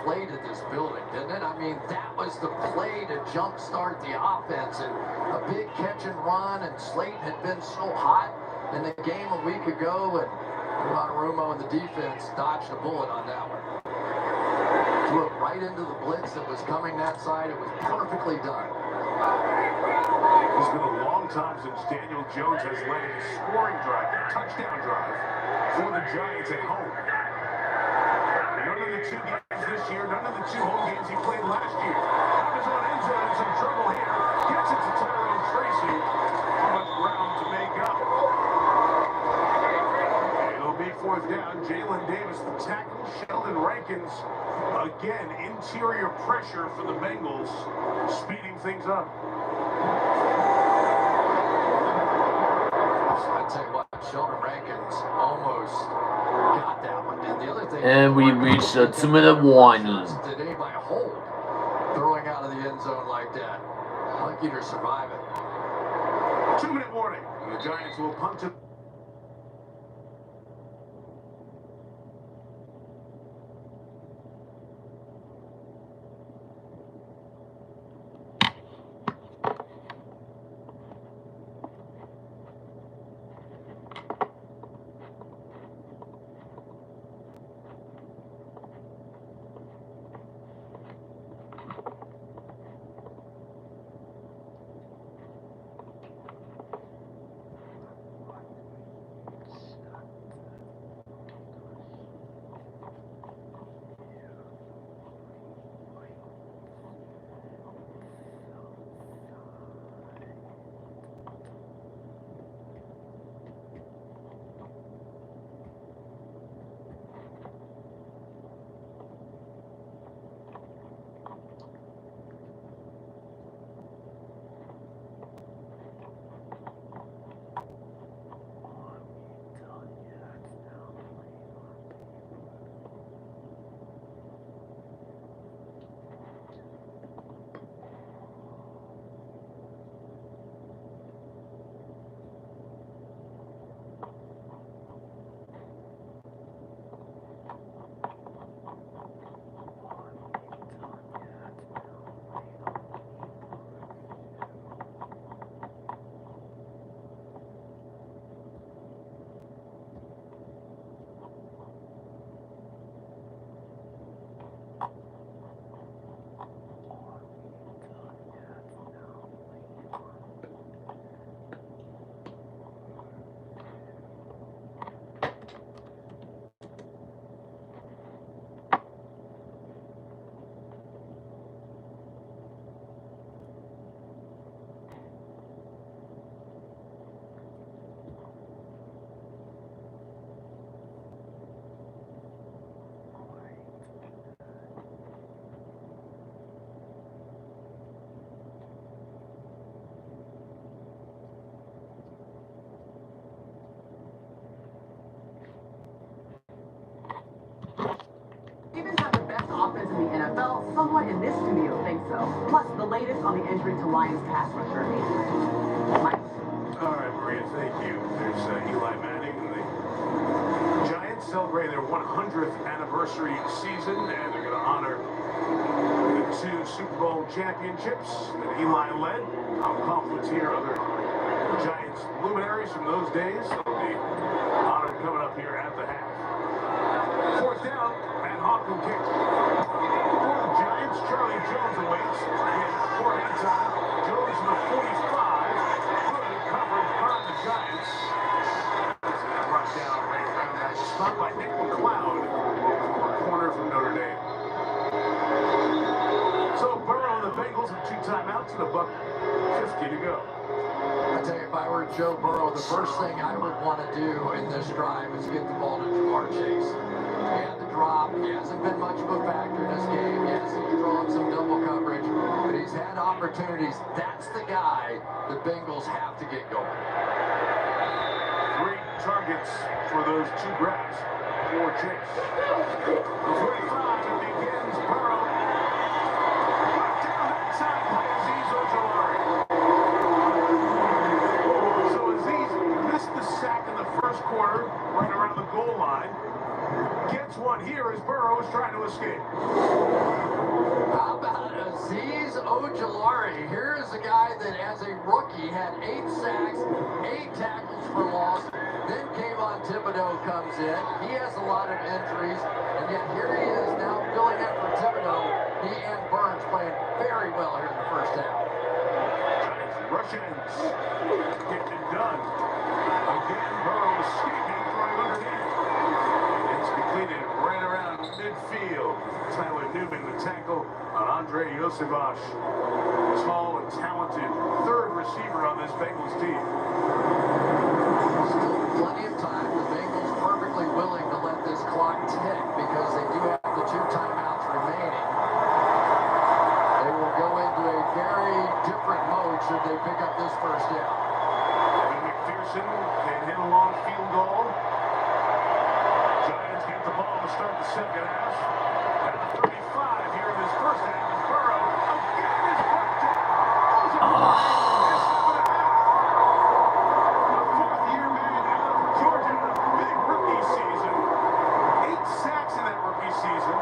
Deflated this building, didn't it? I mean, that was the play to jumpstart the offense, and a big catch and run, and Slayton had been so hot in the game a week ago, and Rumo and the defense dodged a bullet on that one. Threw it right into the blitz that was coming that side. It was perfectly done. It's been a long time since Daniel Jones has led a scoring drive, a touchdown drive for the Giants at home. None of the 2 games this year, none of the 2 home games he played last year. Out his own end zone in some trouble here. Gets it to Tyrone Tracy. Too much ground to make up. It'll be 4th down. Jalen Davis, the tackle. Sheldon Rankins, again, interior pressure for the Bengals, speeding things up. I tell you what, Sheldon Rankins almost got that one. And the other thing, And we reached the 2-minute warning. did anybody hold throwing out of the end zone like that? Lucky to survive it. 2-minute warning. The Giants will punt it. Well, someone in this studio thinks so. Plus, the latest on the injury to Lions pass rusher. Mike. All right, Maria, thank you. There's Eli Manning and the Giants celebrating their 100th anniversary season, and they're going to honor the 2 Super Bowl championships that Eli led. Tom Coughlin's here, other Giants luminaries from those days. They'll be honored coming up here at the half. 4th down, and Hawk will kick. For the Giants, Charlie Jones awaits. And for time, Jones in the 45. Good coverage by the Giants. Brought down right around that spot by Nick McLeod, corner from Notre Dame. So Burrow and the Bengals have 2 timeouts and $1:50 to go. I tell you, if I were Joe Burrow, the first thing I would want to do in this drive is get the ball to Jamar Chase. He had the drop. He hasn't been much of a factor in this game. Yes, he can throw up some double coverage, but he's had opportunities. That's the guy the Bengals have to get going. 3 targets for those 2 grabs for Chase. The 45, it begins. Burrow. Brought down that side by Azeez Ojulari. So Azeez missed the sack in the first quarter, right around the goal line. Gets one here as Burrow is trying to escape. How about Azeez Ojulari? Here's a guy that as a rookie had 8 sacks, 8 tackles for loss. Then Kayvon Thibodeau comes in. He has a lot of injuries, and yet here he is now filling in for Thibodeau. He and Burns playing very well here in the first half. Giants rush ends. Getting it done. Again, Burrow escaping, throwing underneath. It's completed right around midfield. Tyler Newman, the tackle on Andre Iosivas. Tall and talented 3rd receiver on this Bengals team. Still plenty of time. The Bengals perfectly willing to let this clock tick because they do have the 2 timeouts remaining. They will go into a very different mode should they pick up this first down. Evan McPherson can hit a long field goal. Giants get the ball to start the second half. At the 35 here in this first half is Burrow. Again is brought down. The 4th-year man out of Georgia. Big rookie season. 8 sacks in that rookie season.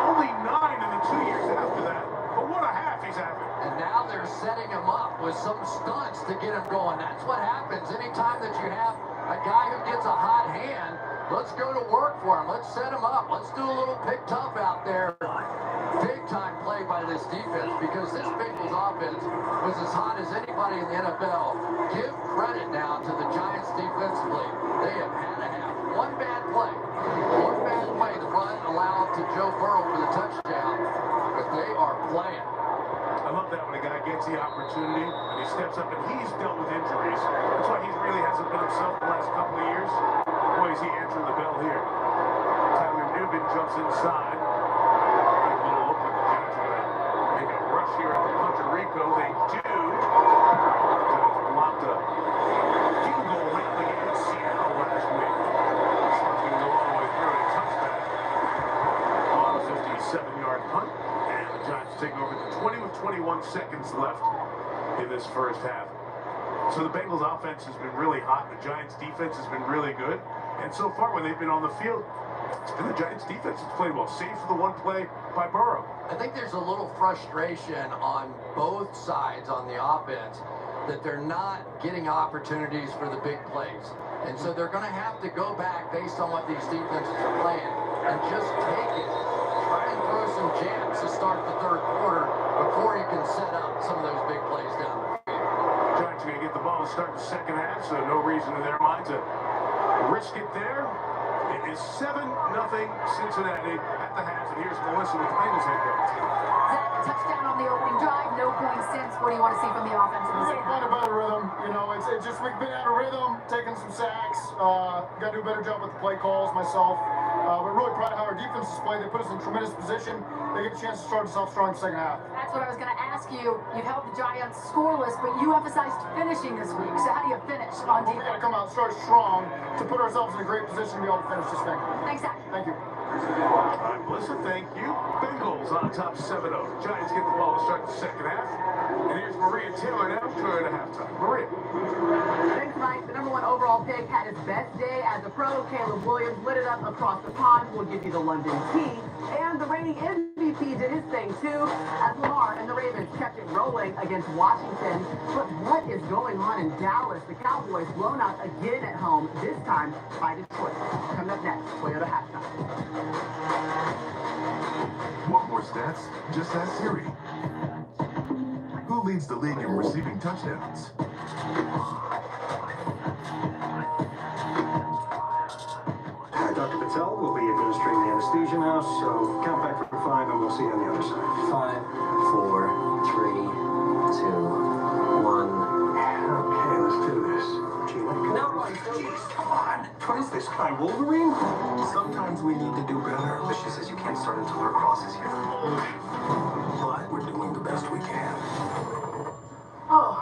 Only 9 in the 2 years after that. But what a half he's having. And now they're setting him up with some stunts to get him going. That's what happens anytime that you have a guy who gets a hot hand. Let's go to work for him. Let's set him up. Let's do a little pick tough out there. Big time play by this defense because this Bengals offense was as hot as anybody in the NFL. Give credit now to the Giants defensively. They have had to have one bad play. The run allowed to Joe Burrow for the touchdown, but they are playing. I love that when a guy gets the opportunity and he steps up, and he's dealt with injuries. That's why he really hasn't been himself the last couple of years. Boy, is he answering the bell here. Tyler Newman jumps inside. Make a little look like the Giants are going to make a rush here at the Puerto Rico. They do. The Giants blocked a field goal right against Seattle last week. So it's going to go all the way through a touchback on a 57-yard punt. And the Giants take over the 20 with 21 seconds left in this first half. So the Bengals offense has been really hot. The Giants defense has been really good. And so far when they've been on the field, it's been the Giants defense that's played well, save for the one play by Burrow. I think there's a little frustration on both sides on the offense that they're not getting opportunities for the big plays. And so they're going to have to go back based on what these defenses are playing and just take it. Try and throw some jabs to start the 3rd quarter before you can set up some of those big plays down the field. Giants are going to get the ball to start the second half, so no reason in their mind to risk it there. It is 7-0 Cincinnati at the half, and here's Melissa with the Bengals head coach. Zach, touchdown on the opening drive, no points since. What do you want to see from the offense in the second half? Got a better rhythm. You know, it's just we've been out of rhythm, taking some sacks. Got to do a better job with the play calls myself. We're really proud of how our defense is played. They put us in tremendous position. They get a chance to start us off strong in the second half. That's what I was going to ask you. You've held the Giants scoreless, but you emphasized finishing this week. So how do you finish on defense? We got to come out and start strong to put ourselves in a great position to be able to finish this thing. Thanks, Zach. Thank you. All right, Melissa, thank you. Bengals on top 7-0. Giants get the ball to start the second half. And here's Maria Taylor now, turn at halftime. Maria. Thanks, Mike. The #1 overall pick had his best day as a pro. Caleb Williams lit it up across the pond. We'll give you the London key. And the reigning MVP did his thing, too, as Lamar and the Ravens kept it rolling against Washington. But what is going on in Dallas? The Cowboys blown out again at home, this time by Detroit. Coming up next, Toyota Halftime. Want more stats? Just ask Siri. Who leads the league in receiving touchdowns? Dr. Patel will be administering the anesthesia now, so count back from 5 and we'll see you on the other side. 5, 4, 3, 2, 1. Okay, let's do this. Gee, let go. No, jeez, come on. What is this guy, Wolverine? Sometimes we need to do better. But she says you can't start until her cross is here. But we're doing the best we can. Oh,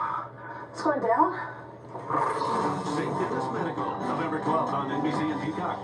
it's going down? St. Dennis Medical, November 12th on NBC and Peacock.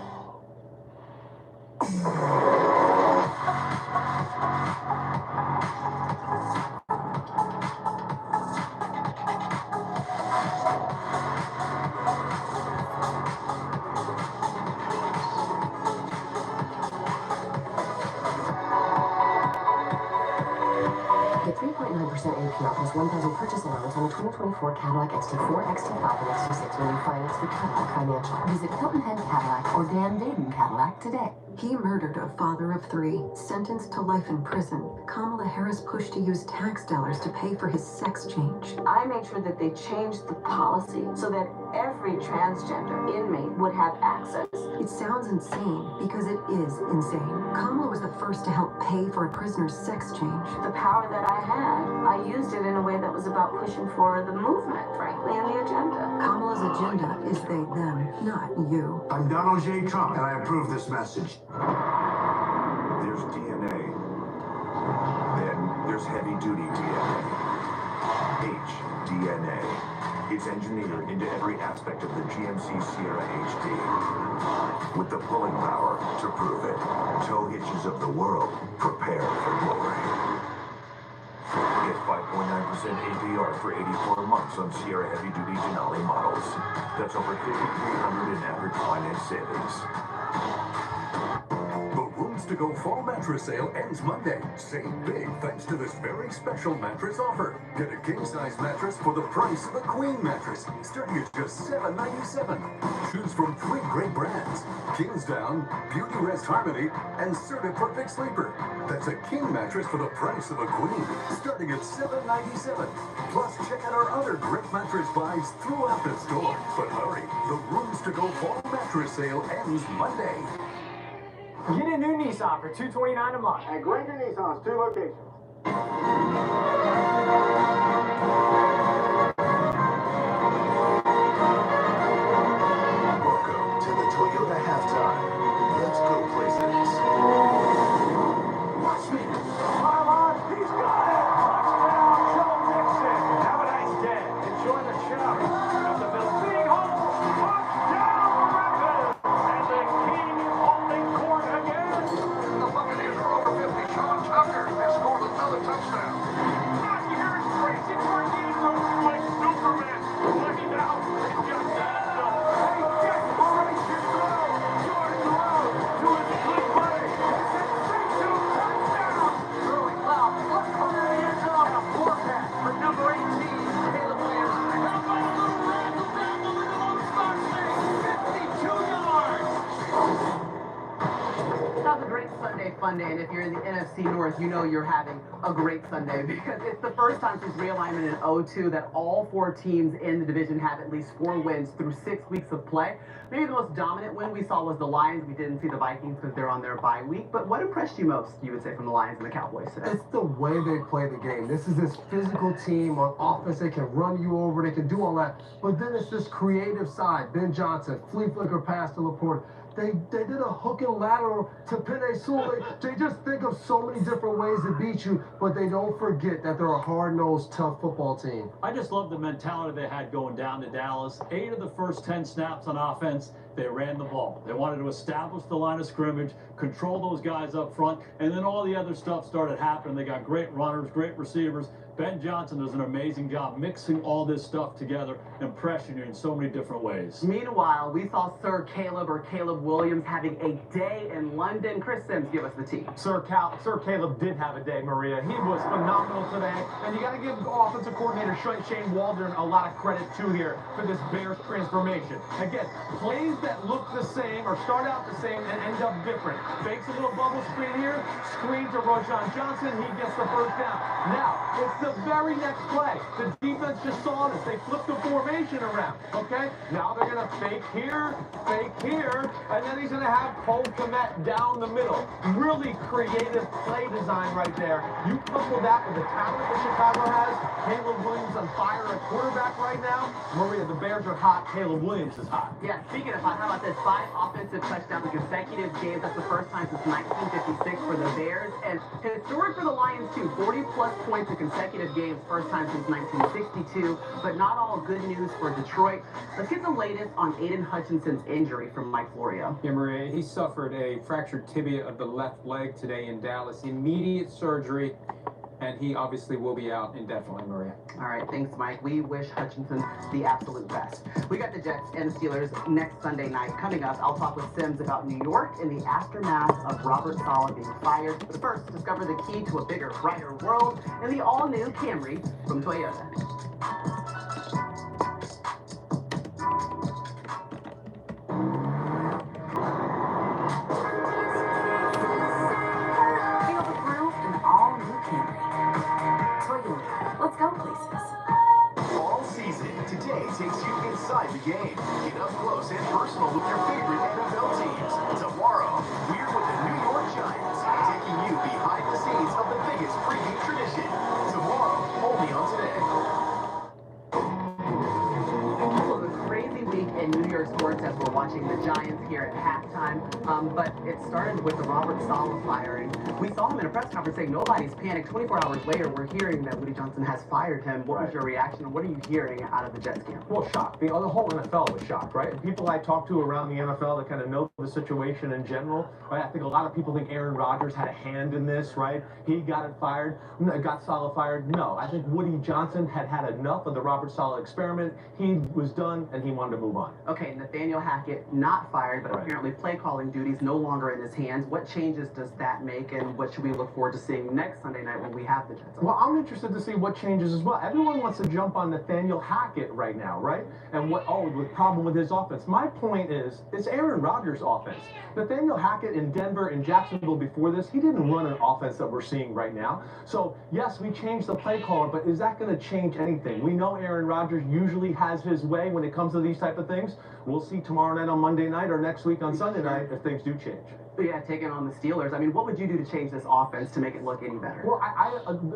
Get 3.9% APR plus $1,000 purchase allowance on the 2024 Cadillac XT4, XT5, and XT6 when you finance through Cadillac Financial. Visit Hilton Head Cadillac or Dan Vaden Cadillac today. He murdered a father of 3, sentenced to life in prison. Kamala Harris pushed to use tax dollars to pay for his sex change. I made sure that they changed the policy so that every transgender inmate would have access. It sounds insane because it is insane. Kamala was the first to help pay for a prisoner's sex change. The power that I had, I used it in a way that was about pushing for the movement, frankly, and the agenda. Kamala's agenda is they, them, not you. I'm Donald J. Trump, and I approve this message. There's DNA. Then there's heavy-duty DNA. HDNA. It's engineered into every aspect of the GMC Sierra HD. With the pulling power to prove it. Tow hitches of the world, prepare for glory. Get 5.9% APR for 84 months on Sierra heavy-duty Denali models. That's over $5,300 in average finance savings. To Go Fall Mattress Sale ends Monday. Save big thanks to this very special mattress offer. Get a king-size mattress for the price of a queen mattress, starting at just $7.97. Choose from 3 great brands: Kingsdown, Beauty Rest Harmony, and Serta Perfect Sleeper. That's a king mattress for the price of a queen, starting at $7.97. Plus, check out our other great mattress buys throughout the store. But hurry, the Rooms to Go Fall Mattress Sale ends Monday. Get a new Nissan for $229 a month. At Granger Nissan's 2 locations. Welcome to the Toyota Halftime. Let's go places. Watch me. He's got it. Touchdown, Joe Mixon. Have a nice day. Enjoy the show. Got the Bills being home. Touchdown, Rapids. And the King holding court again. The Buccaneers are over 50. Sean Tucker has scored another touchdown. Matthew Harris racing for a game zone like Superman. Looking down. It's just a desperation throw. Jordan Love to his good buddy. It's a 3-2 touchdown. Throwing loud. Let's go to the end zone. A 4-pass for number 18, Caleb Williams. How about a little random back over the Lone Star State? 52 yards. That was a great Sunday fun day, and if you're in the NFC North, you know you're having a great Sunday because it's the first time since realignment in 2002 that all 4 teams in the division have at least 4 wins through 6 weeks of play. Maybe the most dominant win we saw was the Lions. We didn't see the Vikings because they're on their bye week. But what impressed you most, you would say, from the Lions and the Cowboys today? It's the way they play the game. This is this physical team on offense. They can run you over. They can do all that. But then it's this creative side. Ben Johnson, flea flicker pass to Laporte. They did a hook and lateral to Penei Sewell. They just think of so many different ways to beat you, but they don't forget that they're a hard-nosed, tough football team. I just love the mentality they had going down to Dallas. 8 of the first 10 snaps on offense, they ran the ball. They wanted to establish the line of scrimmage, control those guys up front, and then all the other stuff started happening. They got great runners, great receivers. Ben Johnson does an amazing job mixing all this stuff together and pressuring you in so many different ways. Meanwhile, we saw Sir Caleb Williams having a day in London. Chris Sims, give us the tea. Sir Caleb did have a day, Maria. He was phenomenal today, and you got to give offensive coordinator Shane Waldron a lot of credit too here for this Bears transformation. Again, plays that look the same or start out the same and end up different. Fakes a little bubble screen here, screen to Roschon Johnson, he gets the first down. Now, it's the very next play. The defense just saw this. They flipped the formation around, okay? Now they're going to fake here, and then he's going to have Cole Kmet down the middle. Really creative play design right there. You couple that with the talent that Chicago has, Caleb Williams on fire at quarterback right now. Maria, the Bears are hot. Caleb Williams is hot. Yeah, speaking of hot, how about this? 5 offensive touchdowns in consecutive games. That's the first time since 1956 for the Bears. And historic for the Lions, too. 40-plus points in consecutive games, first time since 1962. But not all good news for Detroit. Let's get the latest on Aiden Hutchinson's injury from Mike Florio. Yeah, Maria, he suffered a fractured tibia of the left leg today in Dallas. Immediate surgery, and he obviously will be out indefinitely, Maria. All right, thanks, Mike. We wish Hutchinson the absolute best. We got the Jets and Steelers next Sunday night. Coming up, I'll talk with Sims about New York in the aftermath of Robert Saleh being fired. But first, discover the key to a bigger, brighter world in the all-new Camry from Toyota. Let's go places. All season, today takes you inside the game. Get up close and personal with your favorite NFL teams. Tomorrow, we're with the New York Giants, taking you behind the scenes of the biggest pregame tradition. Tomorrow, only on Today. So the crazy week in New York sports as we're watching the Giants here at halftime. But it started with the Robert Saleh firing. We saw him in a press conference saying nobody's panicked. 24 hours later, we're hearing that Woody Johnson has fired him. What was your reaction, and what are you hearing out of the Jets camp? Well, shocked. The whole NFL was shocked, right? And people I talk to around the NFL that kind of know the situation in general, right? I think a lot of people think Aaron Rodgers had a hand in this, right? He got it fired, got Saleh fired. No, I think Woody Johnson had had enough of the Robert Saleh experiment. He was done, and he wanted to move on. Okay, Nathaniel Hackett not fired, but apparently play calling duties no longer in his hands. What changes does that make, and what should we look forward to seeing next Sunday night when we have the Jets on? Well, I'm interested to see what changes as well. Everyone wants to jump on Nathaniel Hackett right now, right? And the problem with his offense. My point is, it's Aaron Rodgers' offense. Nathaniel Hackett in Denver and Jacksonville before this, he didn't run an offense that we're seeing right now. So, yes, we changed the play caller, but is that going to change anything? We know Aaron Rodgers usually has his way when it comes to these type of things. We'll see tomorrow night on Monday night or next week on Sunday night if things do change. Yeah, taking on the Steelers. I mean, what would you do to change this offense to make it look any better? Well,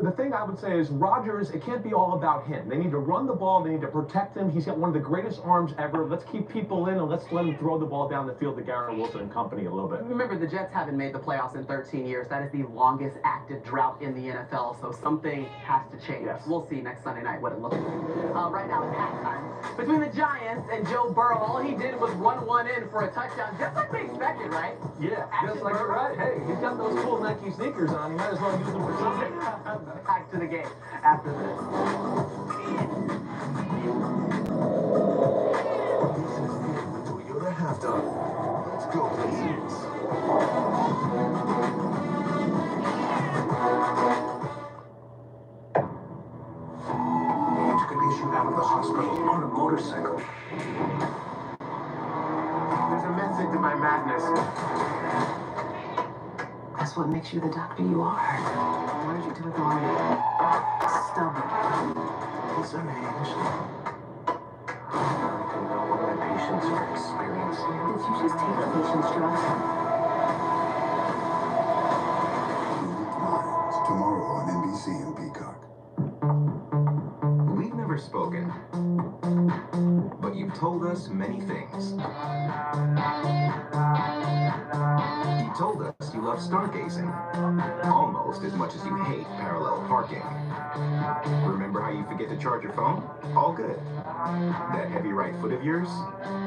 the thing I would say is Rodgers, it can't be all about him. They need to run the ball. They need to protect him. He's got one of the greatest arms ever. Let's keep people in and let's let him throw the ball down the field to Garrett Wilson and company a little bit. Remember, the Jets haven't made the playoffs in 13 years. That is the longest active drought in the NFL, so something has to change. Yes. We'll see next Sunday night what it looks like. Right now, it's halftime. Between the Giants and Joe Burrow, all he did was run one in for a touchdown, just like we expected, right? Yeah, just like you're right. Hey, he's got those cool Nike sneakers on. You might as well use them for something. Back to the game after this. Toyota halftime. Let's go, places. You took a patient out of the hospital on a motorcycle. There's a method to my madness. That's what makes you the doctor you are. Why did you do it the wrong way? Stubborn. It's an age. I don't know what my patients are experiencing. Did you just take the patient's drug? Tomorrow on NBC and Peacock. We've never spoken, but you've and told us many things. He told us you love stargazing, almost as much as you hate parallel parking. Remember how you forget to charge your phone? All good. That heavy right foot of yours?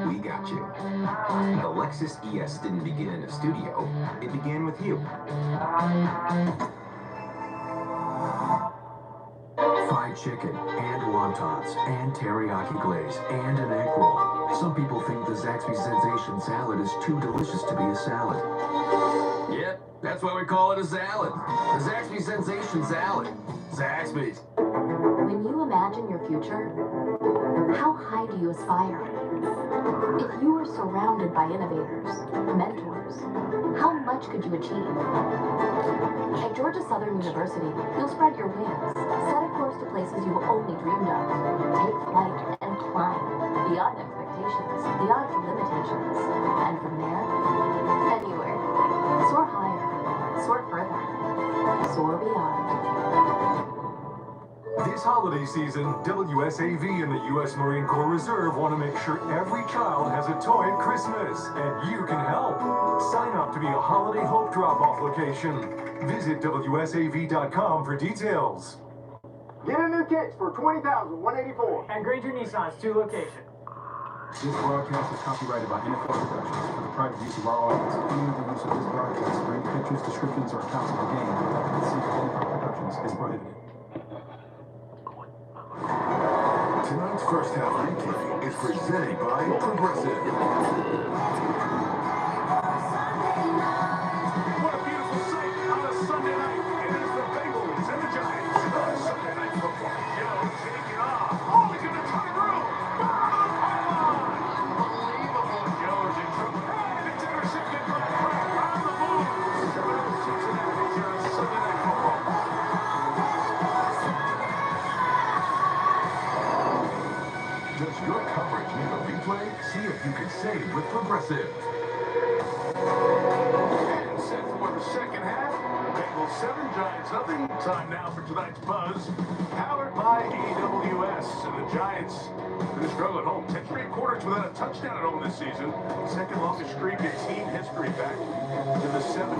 We got you. The Lexus ES didn't begin in a studio, it began with you. Fried chicken, and wontons, and teriyaki glaze, and an egg roll. Some people think the Zaxby's Sensation salad is too delicious to be a salad. Yep, that's why we call it a salad. The Zaxby's Sensation Salad. Zaxby's. When you imagine your future, how high do you aspire? If you were surrounded by innovators, mentors, how much could you achieve? At Georgia Southern University, you'll spread your wings, set a course to places you've only dreamed of, take flight and climb, beyond expectations, beyond your limitations, and from there, anywhere. Soar higher, soar further, soar beyond. This holiday season, WSAV and the U.S. Marine Corps Reserve want to make sure every child has a toy at Christmas, and you can help. Sign up to be a Holiday Hope drop-off location. Visit WSAV.com for details. Get a new kicks for $20,184. And Granger Nissan's 2 location. This broadcast is copyrighted by NFL Productions for the private use of our audience. Any other use of this broadcast for any pictures, descriptions, or accounts of the game without the consent of NFL Productions is prohibited. Tonight's first half replay is presented by Progressive. What a beautiful sight on a Sunday night. It is the Bengals and the Giants. Sunday night football. Take it off. Oh, he's going to turn around. Unbelievable. Jones in trouble. And it's intercepted by Pratt on the move. Cincinnati here on Sunday night football. Does your coverage need a replay? See if you can save with Progressive. And set for the second half. Bengals 7, Giants nothing. Time now for tonight's buzz. Powered by AWS. And the Giants going to struggle at home. 10 straight quarters without a touchdown at home this season. Second longest streak in team history back to the 70s.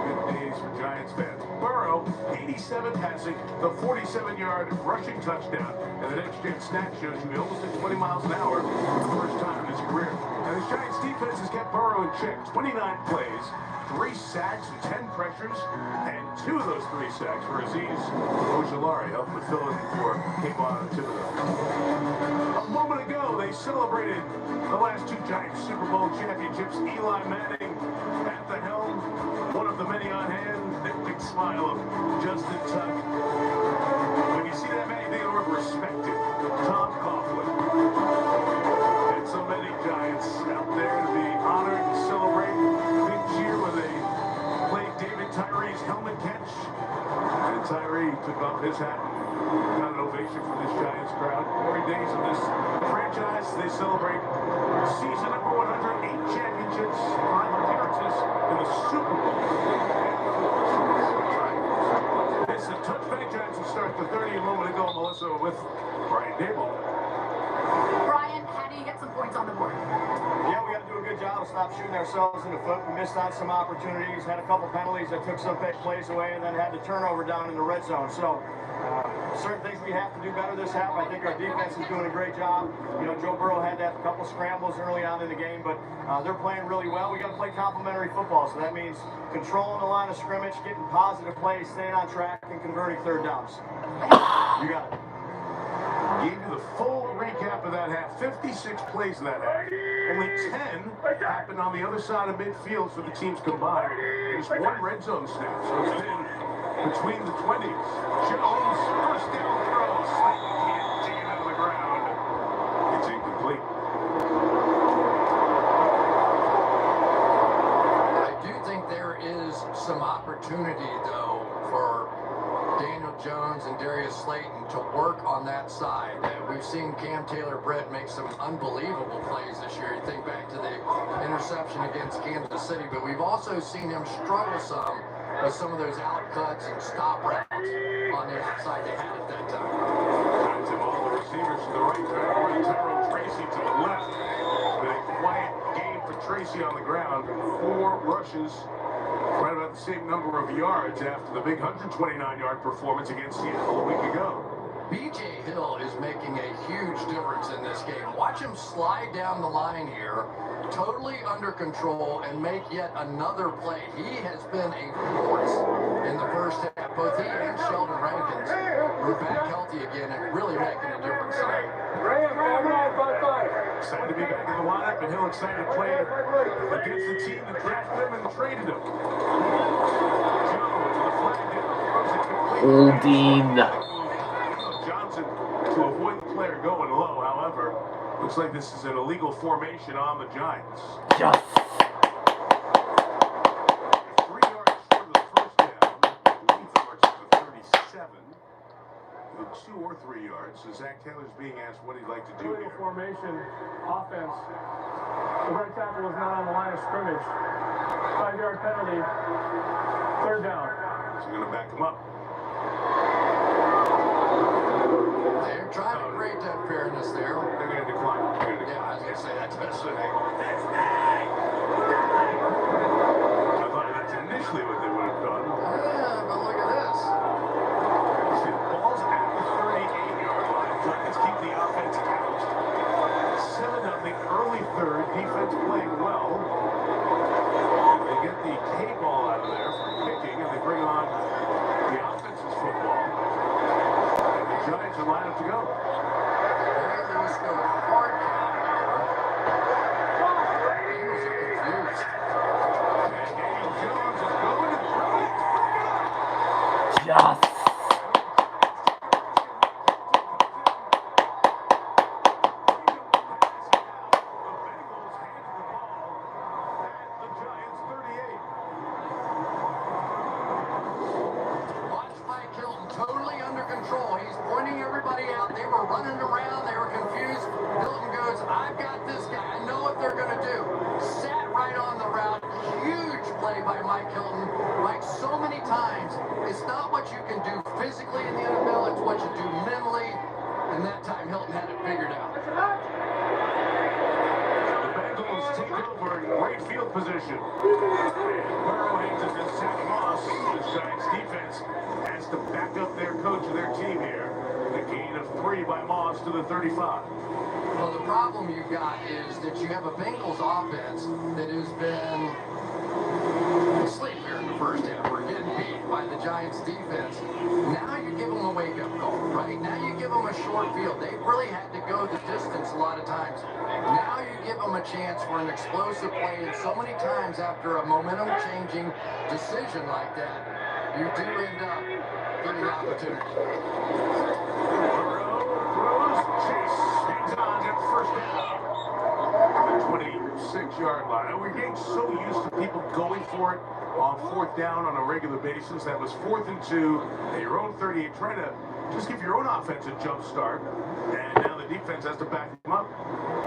Good days for Giants fans. Burrow, 87 passing, the 47-yard rushing touchdown. And the next-gen stat shows you he almost hit 20 miles an hour for the first time in his career. And the Giants defense has kept Burrow in check. 29 plays, 3 sacks and 10 pressures, and 2 of those 3 sacks were Azeez Ojulari helping to fill in for Kayvon Thibodeau. A moment ago, they celebrated the last 2 Giants Super Bowl championships. Eli Manning at the helm, one of the many on hand. That big smile of Justin Tuck. When you see that man, they are respected. Tom Coughlin. And so many Giants out there to be honored and celebrate. Big cheer when they played David Tyree's helmet catch. And Tyree took off his hat and got an ovation from this Giants crowd. Every days of this franchise, they celebrate season number 100, 8 championships, 5 appearances in the Super Bowl. It's a touchback. Giants will start the 30 a moment ago. Melissa with Brian Dable. Brian, how do you get some points on the board? Yeah, we got to do a good job of stop shooting ourselves in the foot. We missed out some opportunities, had a couple penalties that took some plays away, and then had the turnover down in the red zone. So, certain things we have to do better this half. I think our defense is doing a great job. You know, Joe Burrow had that couple scrambles early on in the game, but they're playing really well. We got to play complementary football, so that means controlling the line of scrimmage, getting positive plays, staying on track, and converting third downs. You got it. Gave you the full recap of that half. 56 plays in that half. Only 10 happened on the other side of midfield for the teams combined. There's 1 red zone snap, so it's been between the 20s. Jones, first down throw. Slightly can't dig it out of the ground. It's incomplete. I do think there is some opportunity, though, for Daniel Jones and Darius Slayton to work on that side. We've seen Cam Taylor-Britt make some unbelievable plays this year. You think back to the interception against Kansas City, but we've also seen him struggle some with some of those out cuts and stop routes on the outside they had at that time. All the receivers to the right, trying to run Tyrone Tracy to the Tracy on the ground, 4 rushes, right about the same number of yards after the big 129-yard performance against Seattle a week ago. B.J. Hill is making a huge difference in this game. Watch him slide down the line here, totally under control, and make yet another play. He has been a force in the first half. Both he and Sheldon Rankins were back healthy again and really making a difference tonight. Excited to be back in the lineup, and Hill excited to play against the team that drafted him and traded him. Jones, the flag down, throws it complete. Johnson to avoid the player going low. However, looks like this is an illegal formation on the Giants. Yes. 3 yards for the first down. Lead yards to the 37. With 2 or 3 yards. So Zach Taylor's being asked what he'd like to do here. Formation, offense. The right tackle was not on the line of scrimmage. 5-yard penalty. 3rd down. So you're going to back him up. They're trying to create that fairness there. They're going to decline. Yeah, I was going to say that's best thing. I thought that's initially what they would have done. Yeah, but look at this. See, the ball's at the 38-yard line. Giants keep the offense out. 7-0 early 3rd. Defense playing well. They get the K-ball out of there for picking, and they bring on the offense's football. And the Giants are lined up to go. Let's go hard count here. Eagles are confused. And Daniel Jones is going to throw it. Yes. Watch Mike Hilton totally under control. He's pointing everybody out. They were running around. They were confused. Hilton goes, I've got this guy. I know what they're going to do. Sat right on the route. Huge play by Mike Hilton. Like so many times, it's not what you can do physically in the NFL. It's what you do mentally. And that time, Hilton had it figured out. The Bengals take over in great field position. Burrow hangs it to Zach Moss. The Giants defense has to back up their coach and their team here. A gain of 3 by Moss to the 35. Well, the problem you've got is that you have a Bengals offense that has been asleep here in the first half. We're getting beat by the Giants defense. Now you give them a wake-up call, right? Now you give them a short field. They really had to go the distance a lot of times. Now you give them a chance for an explosive play, and so many times after a momentum-changing decision like that, you do end up getting opportunity. Burrow throws. Chase hangs on at first down. The 26-yard line. And we're getting so used to people going for it on 4th down on a regular basis. That was 4th and 2 at your own 38, trying to just give your own offense a jump start. And now the defense has to back them up.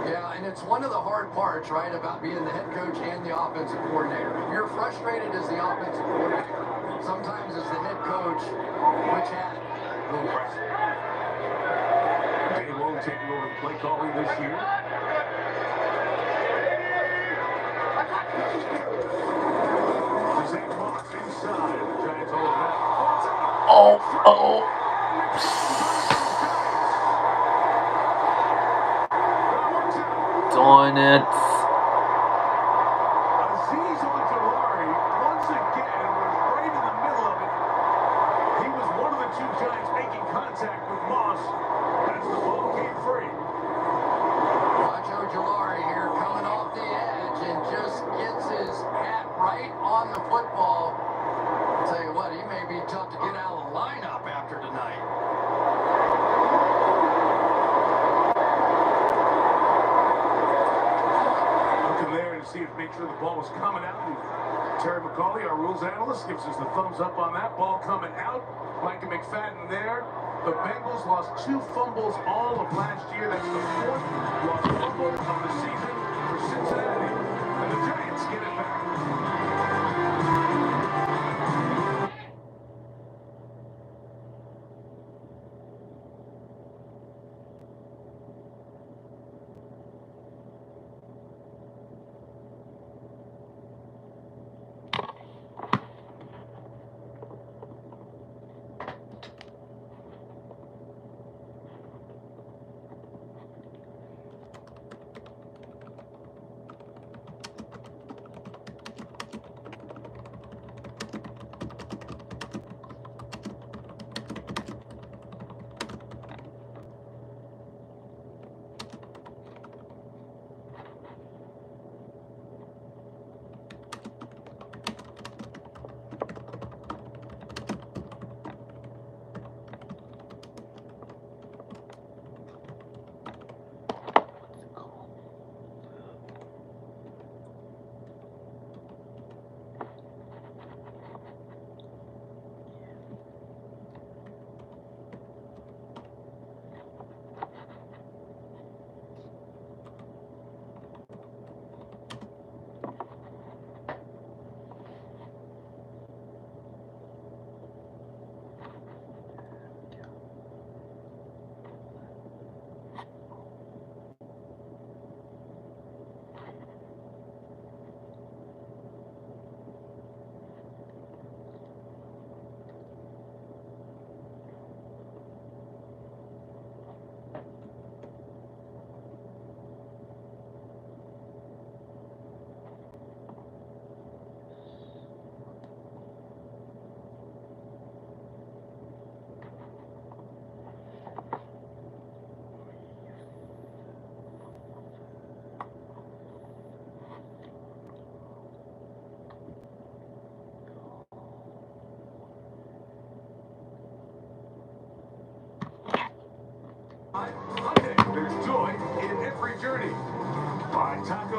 Yeah, and it's one of the hard parts, right, about being the head coach and the offensive coordinator. You're frustrated as the offensive coordinator. Sometimes as the head coach, which hat will press. Danny Wolin taking over the play calling this year. Zach Moss inside. The Giants hold it back. Darn it. Azeez Ojulari once again was right in the middle of it. He was one of the 2 Giants making contact with Moss as the ball came free. Watch Ojulari here coming off the edge and just gets his hat right on the football. I'll tell you what, he may be tough to get out of the lineup after tonight. Looking there and see if make sure the ball was coming out. And Terry McCauley, our rules analyst, gives us the thumbs up on that. Ball coming out. Micah McFadden there. The Bengals lost 2 fumbles all of last year. That's the 4th lost fumble of the season for Cincinnati. And the Giants get it back.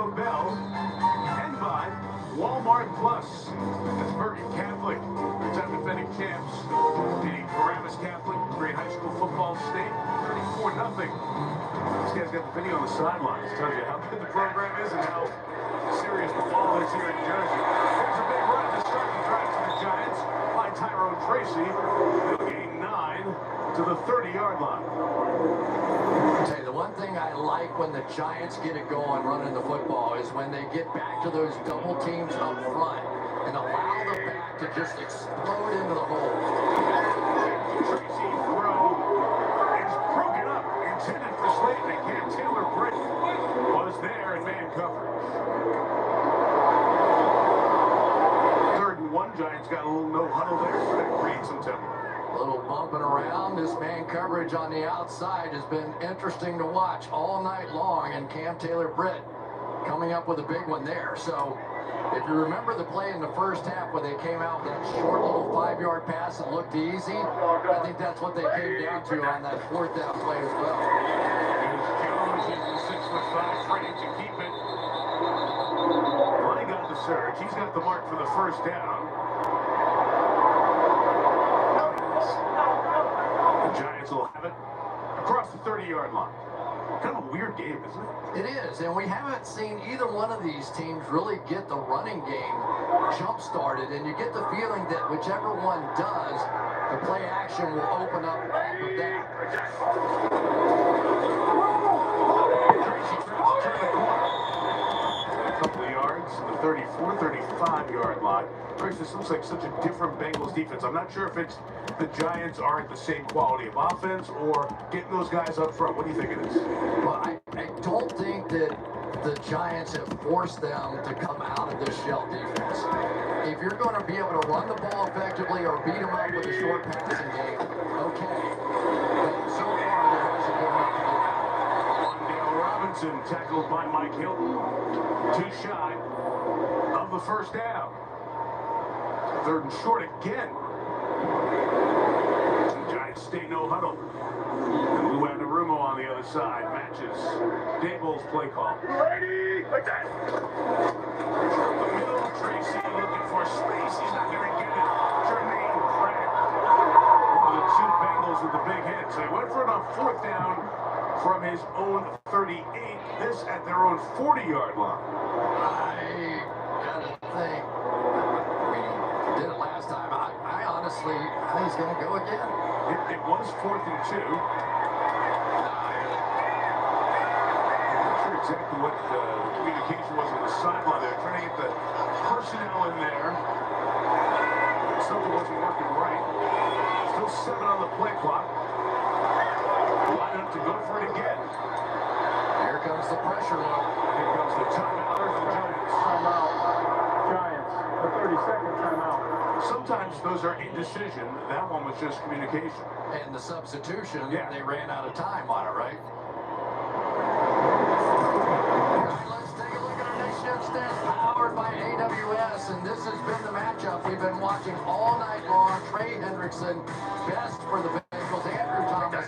Taco Bell, and by Walmart Plus. That's Bergen Catholic, two-time defending champs, beating Paramus Catholic, great high school football state, 34-0. This guy's got the video on the sidelines. Tells you how good the program is and how serious the ball is here in Jersey. There's a big run to start the drive for the Giants by Tyrone Tracy. They'll gain 9 to the 30-yard line. Hey, the one thing I like when the Giants get it going running the football is when they get back to those double teams up front and allow the back to just explode into the hole. Tracy throw is broken up, intended for Slayton, and Cam Taylor Britt was there in man coverage. 3rd and 1, Giants got a little no huddle there, so that creates some tempo. A little bumping around. This man coverage on the outside has been interesting to watch all night long, and Cam Taylor Britt coming up with a big one there. So if you remember the play in the first half where they came out with that short little 5-yard pass that looked easy, I think that's what they came down to on that 4th down play as well. Here's Jones using the 6'5" frame to keep it. Running on the surge. He's got the mark for the first down. The Giants will have it across the 30-yard line. Kind of a weird game, isn't it? It is, and we haven't seen either one of these teams really get the running game jump-started, and you get the feeling that whichever one does, the play action will open up off of that. Tracy tries to turn the corner. A couple of yards, the 34, 35-yard line. Chris, this looks like such a different Bengals defense. I'm not sure if it's the Giants aren't the same quality of offense or getting those guys up front. What do you think it is? Well, I don't think that the Giants have forced them to come out of this shell defense. If you're going to be able to run the ball effectively or beat them up with a short passing game, okay. But so far, there hasn't been enough to do. Wandale Robinson tackled by Mike Hilton. Too shy of the first down. 3rd and short again. The Giants stay no huddle. And Lou Anarumo on the other side matches Daboll's play call. Ready? Like that. The middle, Tracy looking for space. He's not going to get it. Jermaine Pratt. One of the 2 Bengals with the big hits. They went for it on 4th down from his own 38. This at their own 40-yard line. I gotta think. Did it last time. I honestly think he's going to go again. It was 4th and 2. I'm not sure exactly what the communication was on the sideline. They're trying to get the personnel in there. Something wasn't working right. Still 7 on the play clock. Line up to go for it again. Here comes the pressure. Here comes the timeout for the Giants. Timeout. Giants. The 30-second timeout. Sometimes those are indecision. That one was just communication. And the substitution, they ran out of time on it, right? Let's take a look at our next shift stats powered by AWS. And this has been the matchup we've been watching all night long. Trey Hendrickson, best for the Bengals. Andrew Thomas,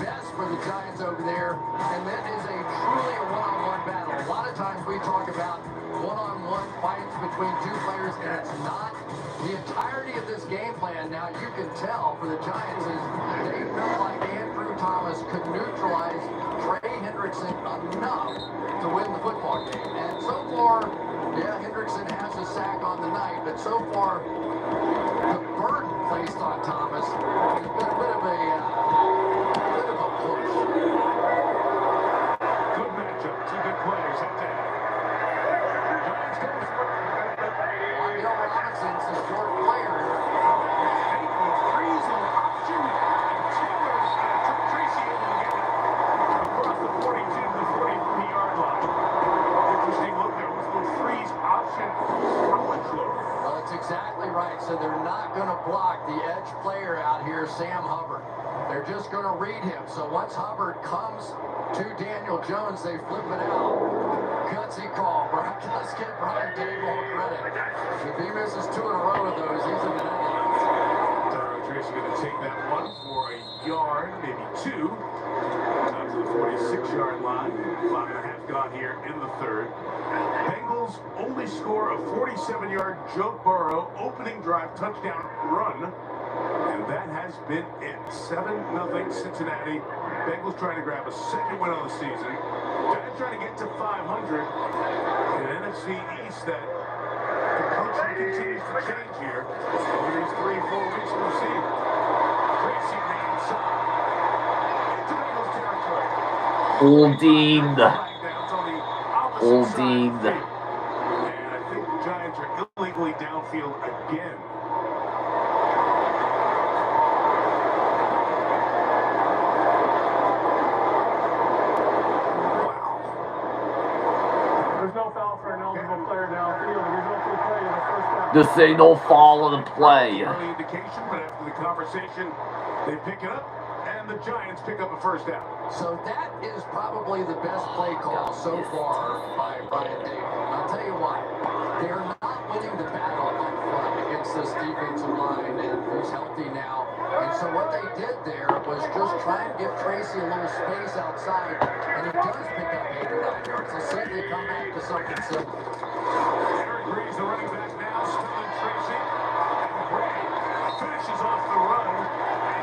best for the Giants over there. And that is truly a one-on-one battle. A lot of times we talk about one-on-one fights between 2 players, and it's not. The entirety of this game plan now, you can tell for the Giants, is they felt like Andrew Thomas could neutralize Trey Hendrickson enough to win the football game. And so far, Hendrickson has a sack on the night, but so far, the burden placed on Thomas has been a bit of a push. Good matchup. 2 good players at that. Giants go for it. Wandale Robinson's a short player. Faithful freezing option. And Taylor's Tracy able to get it across the 42 to the 43-yard line. Interesting look there. Was a little freeze option. How much lower? Well, that's exactly right. So they're not going to block the edge player out here, Sam Hubbard. They're just going to read him. So once Hubbard comes to Daniel Jones, they flip it out. Gutsy call. Let's get Brian Daboll credit. If he misses 2 in a row of those, he's in the net. Tyrone Tracy going to take that one for a yard, maybe 2. to the 46-yard line. 5.5 gone here in the third. Bengals only score a 47-yard Joe Burrow opening drive touchdown run. And that has been it. 7-0 Cincinnati. Bengals trying to grab a second win on the season. Giants trying to get to 500. In an NFC East that the coaching continues to change here over these 3-4 weeks we've seen. Tracy on the outside. Into Bengals territory. Holding. Holding. And I think the Giants are illegally downfield again. There's no foul for an eligible player downfield. The result of the play is a first down. This ain't no fall of the play. Early indication, but after the conversation, they pick it up, and the Giants pick up a first down. So that is probably the best play call so far by Brian Daboll. I'll tell you why. They're not winning the battle up front against this defensive line, and who's healthy now. And so what they did there was just try and give Tracy a little space outside, and he does pick up 8 or 9 yards. Let's see if they come back to something simple. Eric Green's the running back now, Spilling Tracy, and Gray finishes off the run,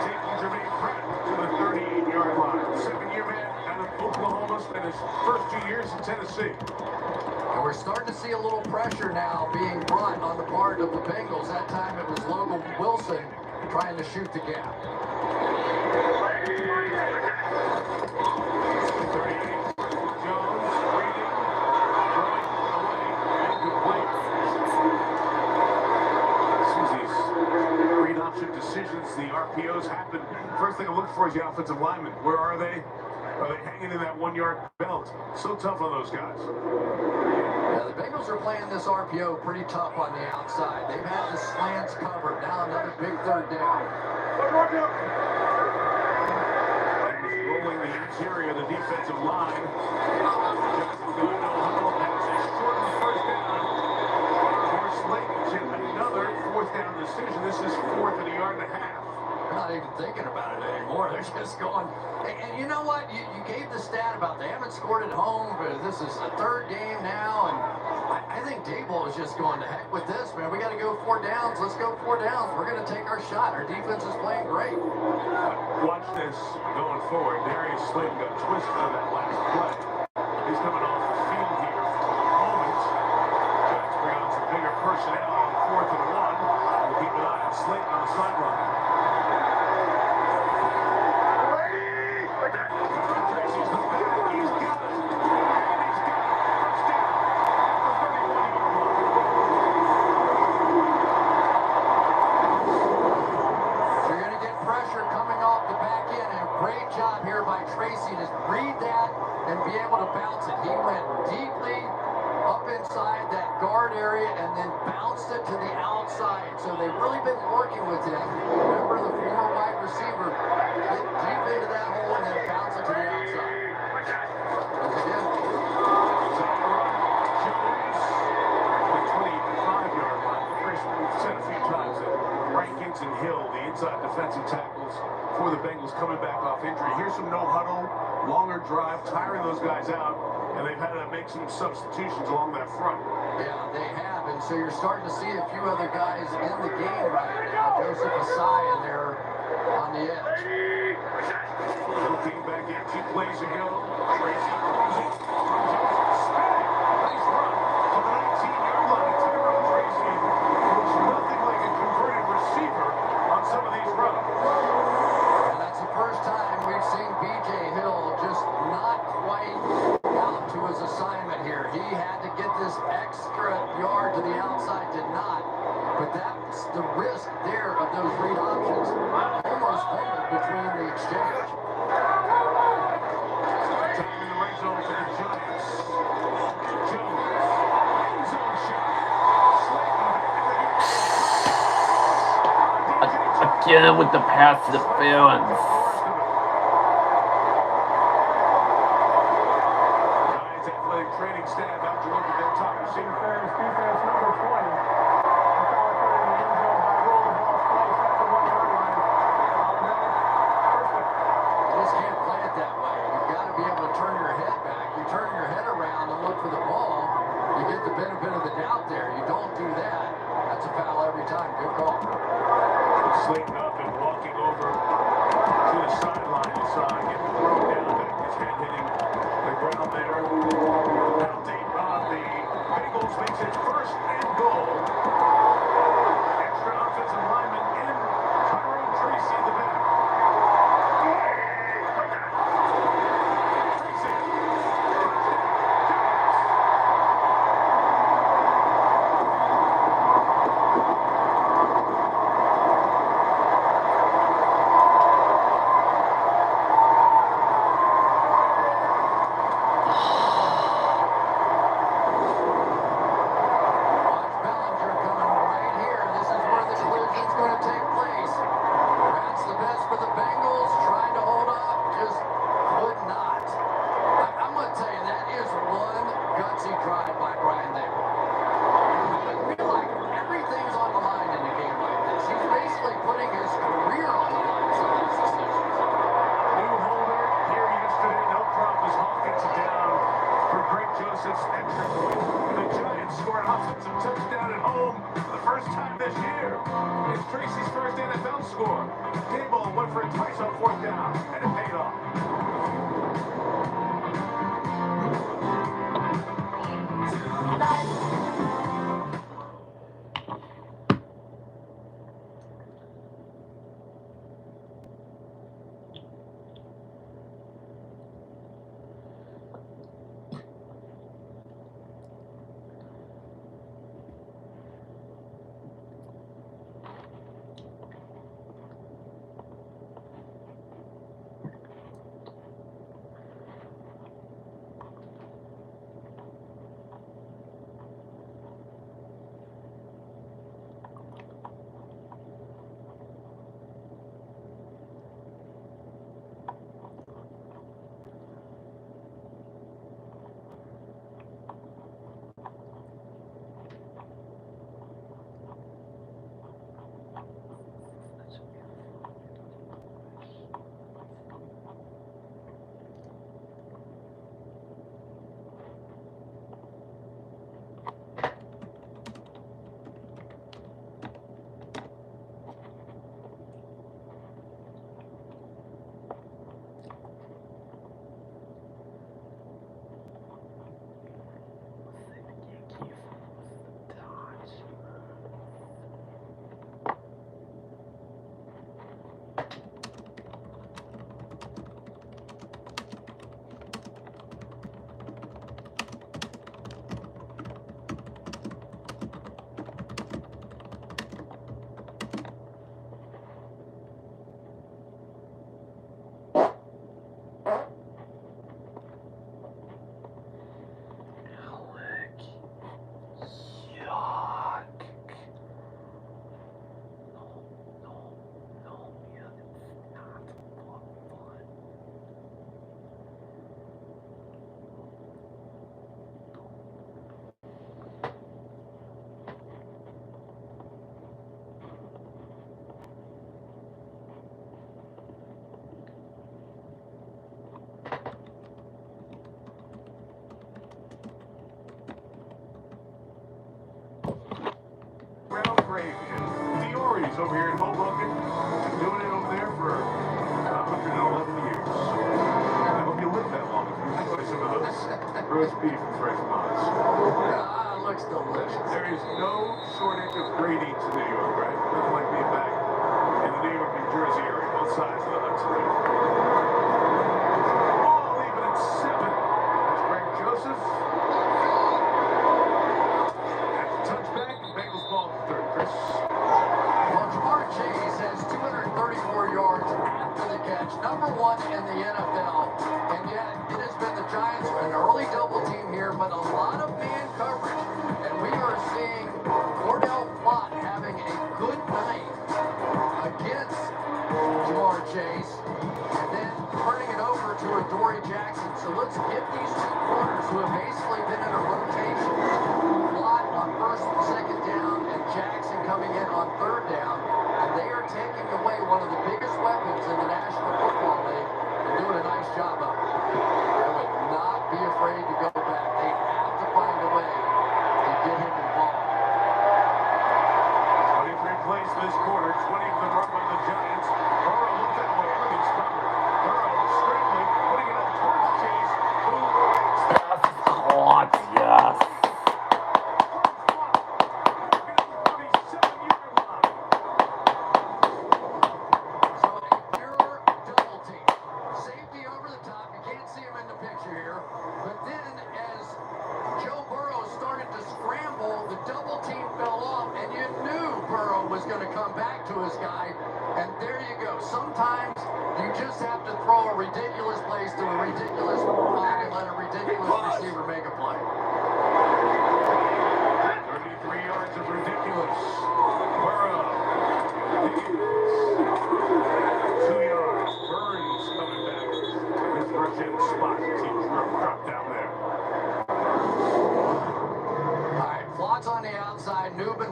taking Jermaine Pratt to the 38-yard line. 7-year man out of Oklahoma, spent his first 2 years in Tennessee. And we're starting to see a little pressure now being brought on the part of the Bengals. That time it was Logan Wilson trying to shoot the gap. Decisions, the RPOs happen. First thing I look for is the offensive linemen. Where are they? Are they hanging in that 1-yard belt? So tough on those guys. Yeah, the Bengals are playing this RPO pretty tough on the outside. They've had the slants covered. Now another big third down. Rolling the interior of the defensive line. Jackson going no huddle. That's a short of the first down. For Slayton's hit another fourth down decision. This is 4th and a yard and a half. They're not even thinking about it anymore. They're just going. And you know what? You gave the stat about they haven't scored at home, but this is a third game now. And I think Daboll is just going to heck with this, man. We got to go 4 downs. Let's go 4 downs. We're going to take our shot. Our defense is playing great. Watch this going forward. Darius Slayton got twisted on that last play. He's coming off the field here for the moment. Giants bring on some bigger personnel on 4th and 1. We'll keep an eye on Slayton on the sideline. Tracy's the back. He's got it. And he's got it. First down at the 31-yard line. So you're going to get pressure coming off the back end. And great job here by Tracy to read that and be able to bounce it. He went deeply up inside that guard area and then bounced it to the outside. So they've really been working with him. Remember, the former wide receiver get deep into that hole and then bounce it to the outside. Once again. Jones, the 25-yard line. We've said a few times that Rankins and Hill, the inside defensive tackles for the Bengals, coming back off injury. Here's some no-huddle, longer drive, tiring those guys out, and they've had to make some substitutions along that front. Yeah, they have, and so you're starting to see a few other guys in the game right now. Joseph Asai in there on the edge. Little team back in 2 plays ago. Tracy throws it. Spinning. Nice run to the 19-yard line. Tyrone Tracy looks nothing like a converted receiver on some of these runs. And that's the first time we've seen B.J. Hill just not quite out to his assignment here. He had to get this extra yard to the outside, did not. But that's the risk there of those read options. Almost fumbled between the exchange. Time in the red zone for the Giants. Jones, end zone shot. Slayton Again with the pass interference. Giants athletic training staff out to look at their top receiver. Defense number 20. A foul occurred in the end zone by Roll. The ball spikes at the 1-yard line. Alabama, first down. You just can't play it that way. You've got for the ball. You get the benefit of the doubt there. You don't do that. That's a foul every time. Good call. Slayton up and walking over to the sideline. You saw him get thrown down, but his head hitting the ground there. Penalty on the Bengals makes it first and goal. Extra offensive lineman in. Tyrone Tracy in the back. Fiore's over here in Hoboken. Been doing it over there for 111 years. I hope you live that long if you enjoy some of those roast beef and fresh pies. Looks delicious. There is no shortage of great eats in New York, right? Nothing like being back in the New York, New Jersey area, both sides of the Hudson River. Ball leaving at 7. That's Greg Joseph. That's a touchback. Bengals ball at third. Chris. Well, Jamar Chase has 234 yards after the catch, number 1 in the NFL. And yet, it has been the Giants with an early double team here, but a lot of man coverage. And we are seeing Cordell Plott having a good night against Jamar Chase, and then turning it over to Adoree Jackson. So let's give these two corners who have basically been in a rotation. Plott on first and second down, and Jackson coming in on third down. And they are taking away one of the biggest weapons in the National Football League and doing a nice job of it. They would not be afraid to go back. They have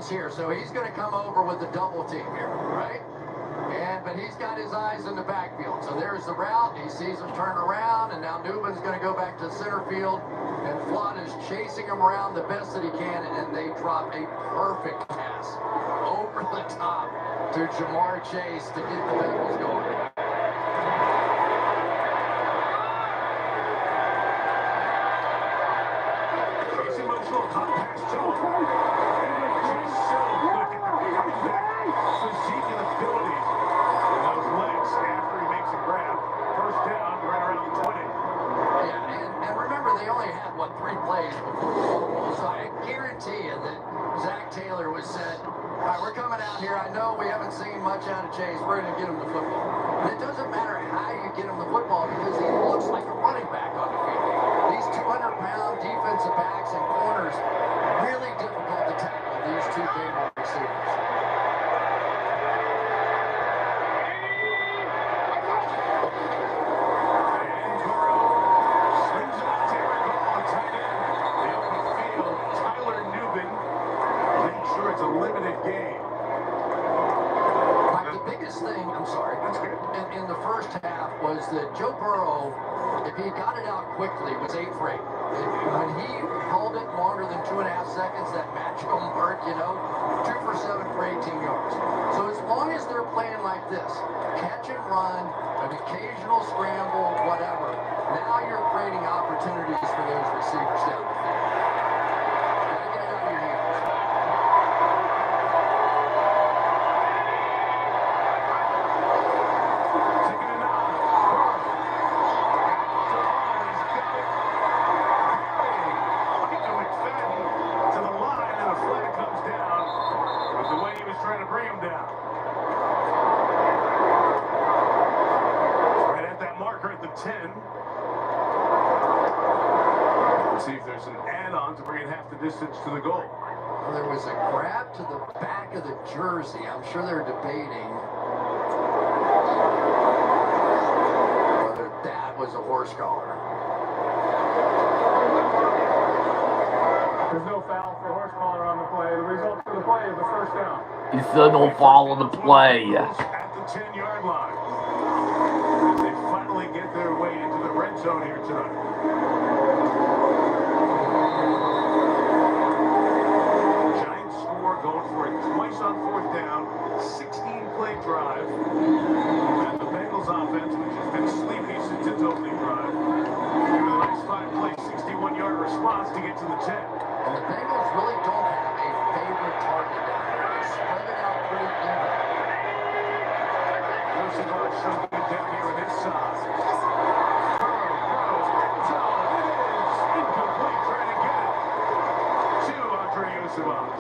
Williams here, so he's going to come over with the double team here, right? But he's got his eyes in the backfield. So there's the route. He sees him turn around, and now Newman's going to go back to center field, and Flott is chasing him around the best that he can, and they drop a perfect pass over the top to Jamar Chase to get the Bengals going. It's emotional. Hot pass to him. Chase so quick at the running back. Physique and ability. Those legs after he makes a grab. First down, right around the 20. Yeah, and remember, they only had, 3 plays before the football. So I guarantee you that Zach Taylor was said, all right, we're coming out here. I know we haven't seen much out of Chase. We're going to get him the football. And it doesn't matter how you get him the football because he looks like a running back on the field. These 200-pound defensive backs and corners, really difficult to tackle these two big receivers. It's a limited game. Mike, the biggest thing, I'm sorry, in the first half was that Joe Burrow, if he got it out quickly, was 8 for 8. When he held it longer than 2.5 seconds, that magical mark, 2 for 7 for 18 yards. So as long as they're playing like this, catch and run, an occasional scramble, whatever, now you're creating opportunities for those receivers down the field. Gotta get it out of your hands. Trying to bring him down. Right at that marker at the 10. Let's see if there's an add-on to bring it half the distance to the goal. Well, there was a grab to the back of the jersey. I'm sure they're debating whether that was a horse collar. There's no foul for horse collar on the play. The result for the play is the first down. He said don't follow the play. At the 10-yard line. As they finally get their way into the red zone here tonight. Giants score, going for it twice on 4th down. 16-play drive. And the Bengals offense, which has been sleepy since its opening drive, with a nice 5-play, 61-yard response to get to the 10. And the Bengals really don't have a favorite target down there. They spread it out pretty even. Lucy Mark showing it down here on this side. Incomplete, trying to get it to Andre Yusufov.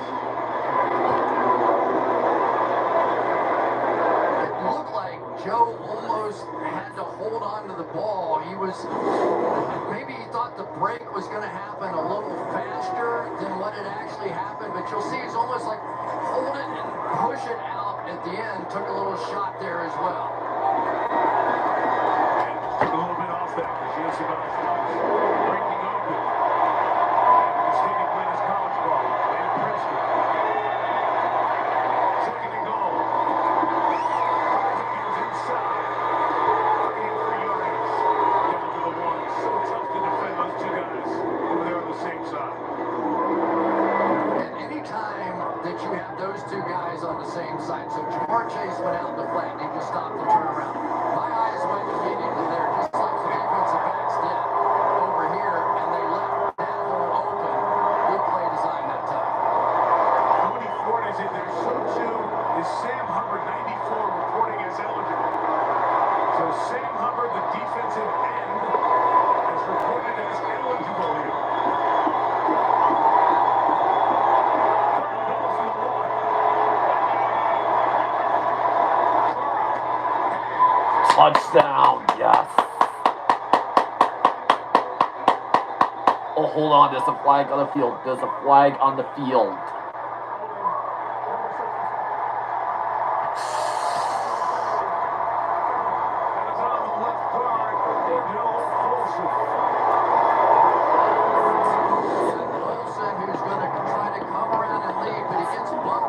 It looked like Joe almost had to hold on to the ball. He was, maybe he thought the break was going to happen a little faster than what had actually happened, but you'll see he's almost like hold it and push it out at the end. Took a little shot there as well. Took a little bit off that because Yusufov was breaking open. Stadium played his college ball. Played at Princeton. Second and goal. Higgins inside. 33 yards. Down to the 1. So tough to defend those two guys over there on the same side. And anytime that you have those two guys on the same side, so Jamar Chase went out in the flat and he just stopped and turned around. My eyes went immediately there, just like the defensive backs did over here, and they left that hole open. Good play design that time. Mooney Ford is in there. So too is Sam Hubbard, 94, reporting as eligible. So Sam Hubbard, the defensive end, is reported as eligible here. Touchdown, yes. Oh, hold on, there's a flag on the field. There's a flag on the field. Olsen, who's going to try to come around and lead, but he gets bumped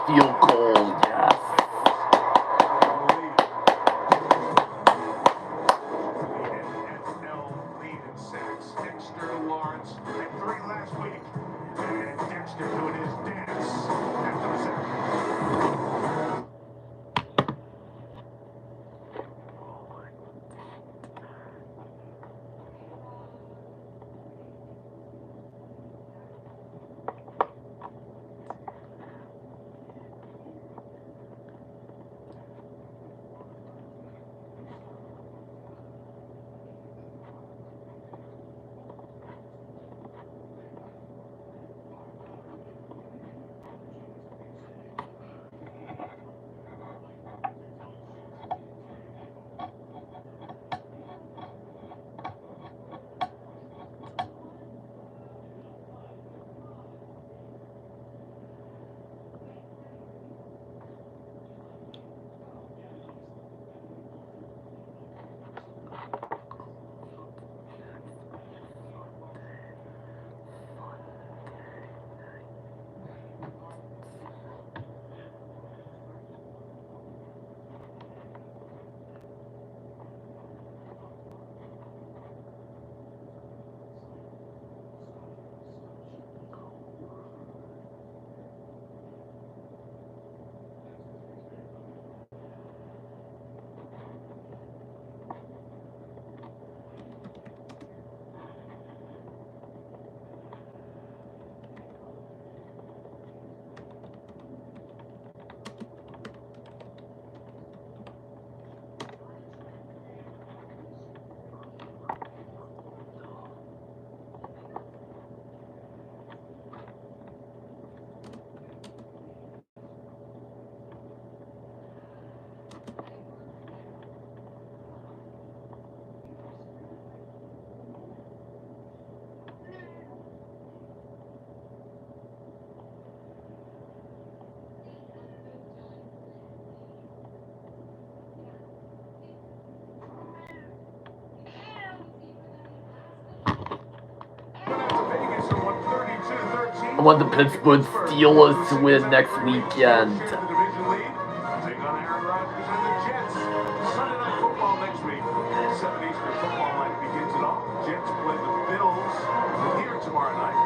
field goal. Yes. Lead in sacks. Dexter Lawrence had 3 last week. And Dexter doing his dance after the sack. I want the Pittsburgh Steelers to win next weekend. Take on Aaron Rodgers and the Jets. Sunday Night Football next week. 7 Eastern football night begins it all. Jets play the Bills here tomorrow night.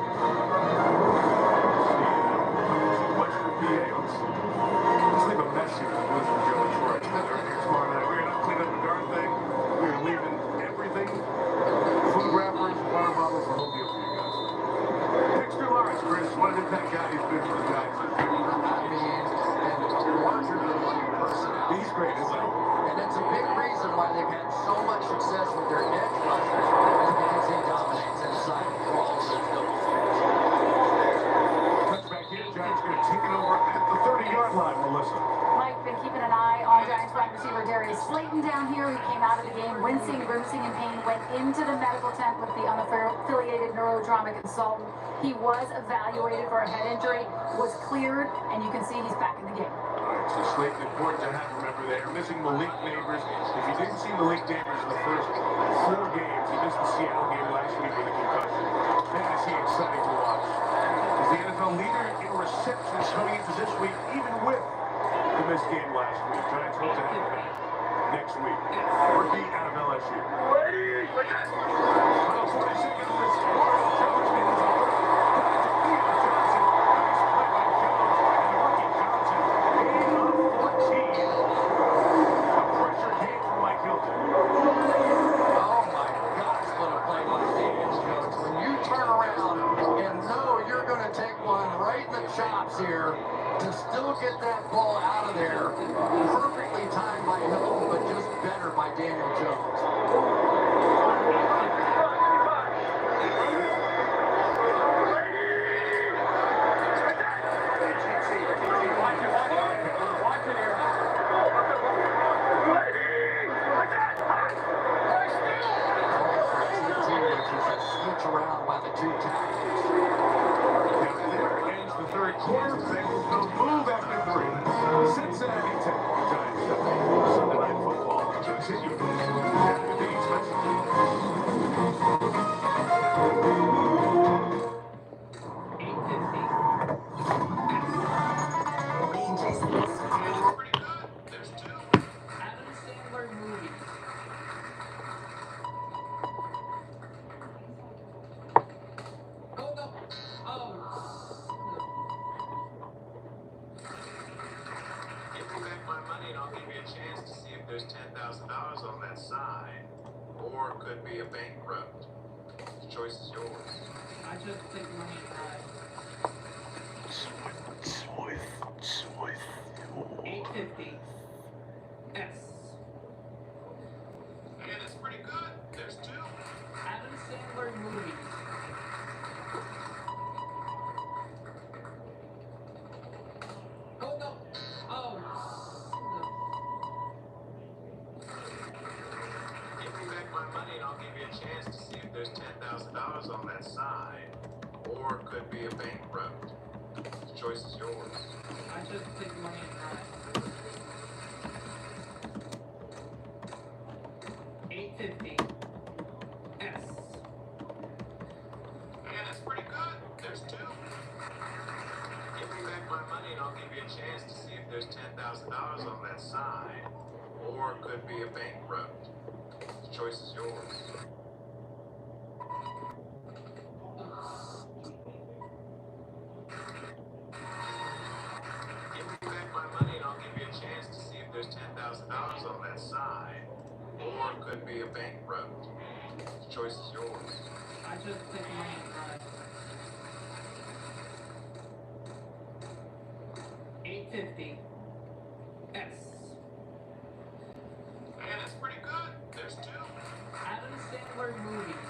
Western PA. Let's leave a message for Mr. Joe and Troy. They're here tomorrow night. We're going to clean up the darn thing. We're leaving everything. Food wrappers, water bottles, the whole deal for you guys. Dexter Lawrence, Chris, what an impact guy he's been for the guys. He's great, isn't he? And it's a big reason why they've had so much success with their edge rushers, is because he dominates inside for all of those double things. Touchback here, Giants going to take it over at the 30-yard line, Melissa. Mike, been keeping an eye on Giants wide receiver Darius Slayton down here, who came out of the game wincing, grimacing in pain, went into the medical tent with the unaffiliated neurotrauma consultant. He was evaluated for a head injury, was cleared, and you can see he's back in the game. So Slayton, important to have, remember, they are missing Malik Neighbors. If you didn't see Malik Neighbors in the first 4 games, he missed the Seattle game last week with a concussion. Man, is he exciting to watch. He's the NFL leader in receptions coming into this week, even with the missed game last week. Giants hope to have him back next week. Rookie out of LSU. Final 40 seconds of this Jones means over. Chops here to still get that ball out of there. Perfectly timed by Hilton, but just better by Daniel Jones. Switch around by the 2 tackles. Third quarter, Bengals go move after 3. Cincinnati 10. Giants 7. Sunday Night Football continues. movies. Oh no! Oh. Give me back my money and I'll give you a chance to see if there's $10,000 on that side. Or it could be a bankrupt. The choice is yours. I just think money is right. 850. S. Yeah, that's pretty good. There's two. Adam Sandler movies. Oh no! Oh. Give me back my money and I'll give you a chance to see if there's $10,000 on that side. Or it could be a bankrupt. The choice is yours. I just think money is right. 850. S. Yeah, that's pretty good. There's two. Give me back my money and I'll give you a chance to see if there's $10,000 on that side. Or it could be a bankrupt. The choice is yours. Give me back my money and I'll give you a chance to see if there's $10,000 on that side. Or it could be a bankrupt. The choice is yours. I just think money is right. 850. S. Yeah, that's pretty good. There's two. Adam Sandler movies.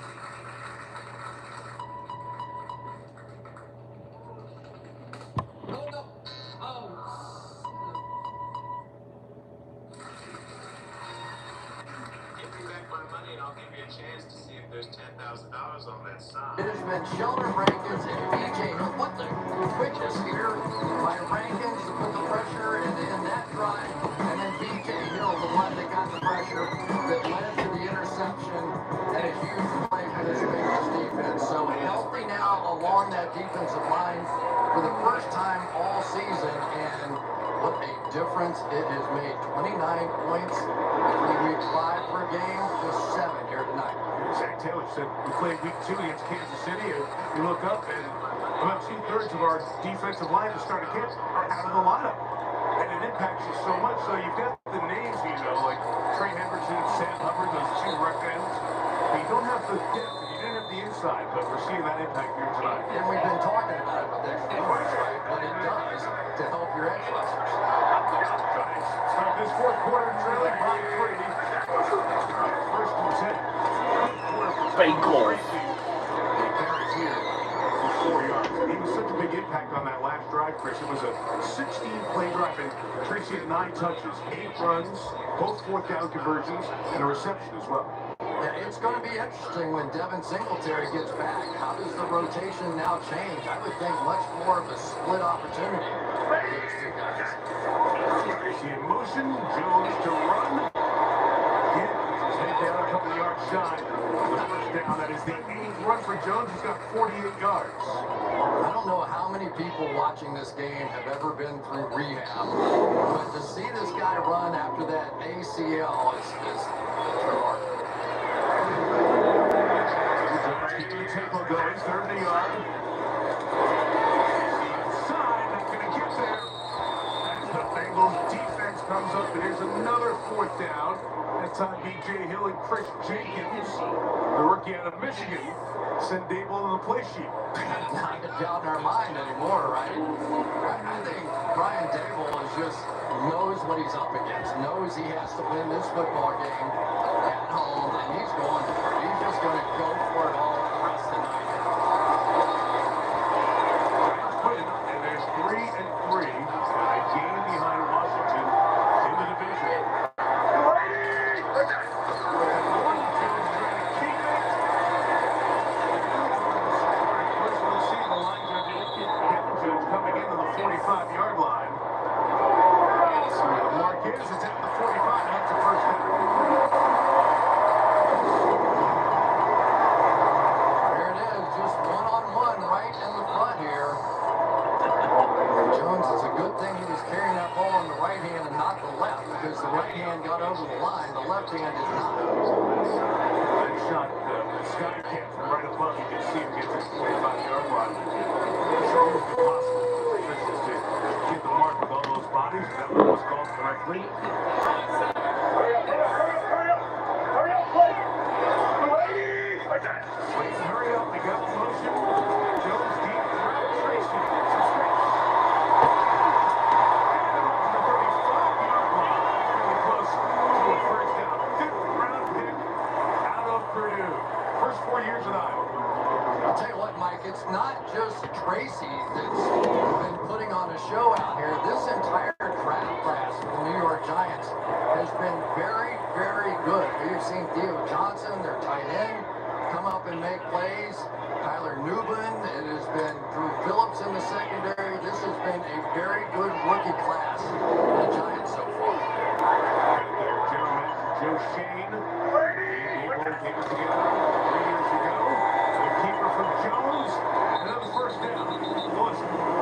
Oh no! Oh. Give me back my money and I'll give you a chance to see if there's $10,000 on that side. It has been Sheldon Rankins and BJ. What the quickness here by Rankins to put the pressure in that drive, and then BJ Hill, the one that got the pressure that led to the interception and a huge play for this Bengals defense. So healthy now along that defensive line for the first time all season, and what a difference it has made. 29 points between week 5 per game to 7 here tonight. Zach Taylor said we played week 2 against Kansas City, and you look up and about 2/3 of our defensive line to start a camp are out of the lineup. And it impacts you so much. So you've got the names you know, like Trey Hendrickson, Sam Hubbard, those two rec ends. But you don't have the depth, and you didn't have the inside, but we're seeing that impact here tonight. And we've been talking about it with extra points, right? What it does to help your edge rushers. Giants start this fourth quarter trailing by 3. First and 10. Bengals. Here for 4 yards. And he was such a big impact on that last drive, Chris. It was a 16-play drive, and Tracy had 9 touches, 8 runs, both fourth-down conversions, and a reception as well. Yeah, it's going to be interesting when Devin Singletary gets back. How does the rotation now change? I would think much more of a split opportunity for these two guys. Tracy in motion, Jones to run. Again, head down a couple of yards shy. The first down, that is the 8th run for Jones. He's got 48 yards. I don't know how many people watching this game have ever been through rehab, but to see this guy run after that ACL is remarkable. Keeping the tempo going, 30 yard. Inside, not going to get there. As the Bengals defense comes up, and here's another 4th down. That time, BJ Hill and Chris Jenkins, the rookie out of Michigan, send Dable on the play sheet. Not a doubt in our mind anymore, right? I think Brian Dable just knows what he's up against, knows he has to win this football game at home, and he's just going to go for it all the rest of the night. And there's 3-3, a game behind Washington in the division. Coming into the 45-yard line. Marquez is at the 45. That's the first down. that is not. That shot, Sky cam from right above, you can see him get to the 45-yard line. It's almost impossible for the officials to get the mark with all those bodies. That one was called correctly. Wait, hurry up, they got the motion. Jones deep, Tracy. First 4 years in Iowa. I'll tell you what, Mike, it's not just Tracy that's been putting on a show out here. This entire draft class for the New York Giants has been very, very good. We've seen Theo Johnson, their tight end, come up and make plays. Tyler Nubin, it has been Drew Phillips in the secondary. This has been a very good rookie class for the Giants so far. Their general manager, Joe Shane. Came together 3 years ago. The keeper from Jones. Another first down.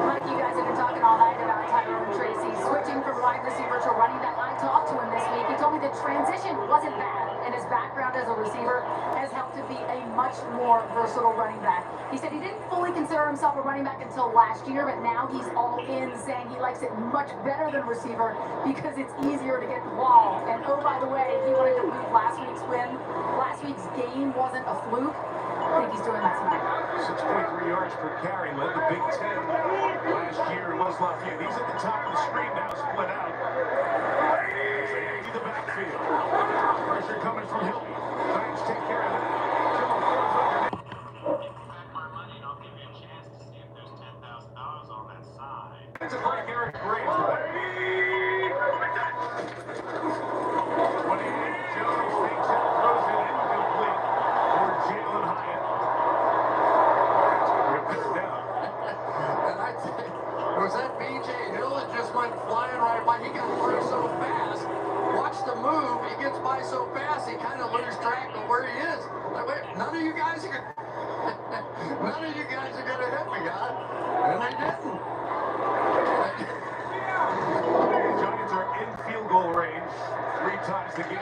Mike, you guys have been talking all night about Tyrone Tracy switching from wide receiver to running back. I talked to him this week. He told me the transition wasn't bad, and his background as a receiver has helped to be a much more versatile running back. He said he didn't fully consider himself a running back until last year, but now he's all in, saying he likes it much better than receiver because it's easier to get the ball. And oh, by the way, he wanted to move last week's win. Last week's game wasn't a fluke. I think he's doing that tonight. 6.3 yards per carry, led the Big Ten last year in West Lafayette. He's at the top of the screen now, split out. As they empty the backfield. Pressure coming from Hilton. Giants take care of that. It's a break, Eric Graves. 28, Jones fakes it, throws it incomplete for Jalen Hyatt. And I think, was that B.J. Hill that just went flying right by? He got through so fast. Watch the move. He gets by so fast, he kind of loses track of where he is. Like, wait, none of you guys are going to hit me, God. And they didn't. Giants are in field goal range 3 times the game.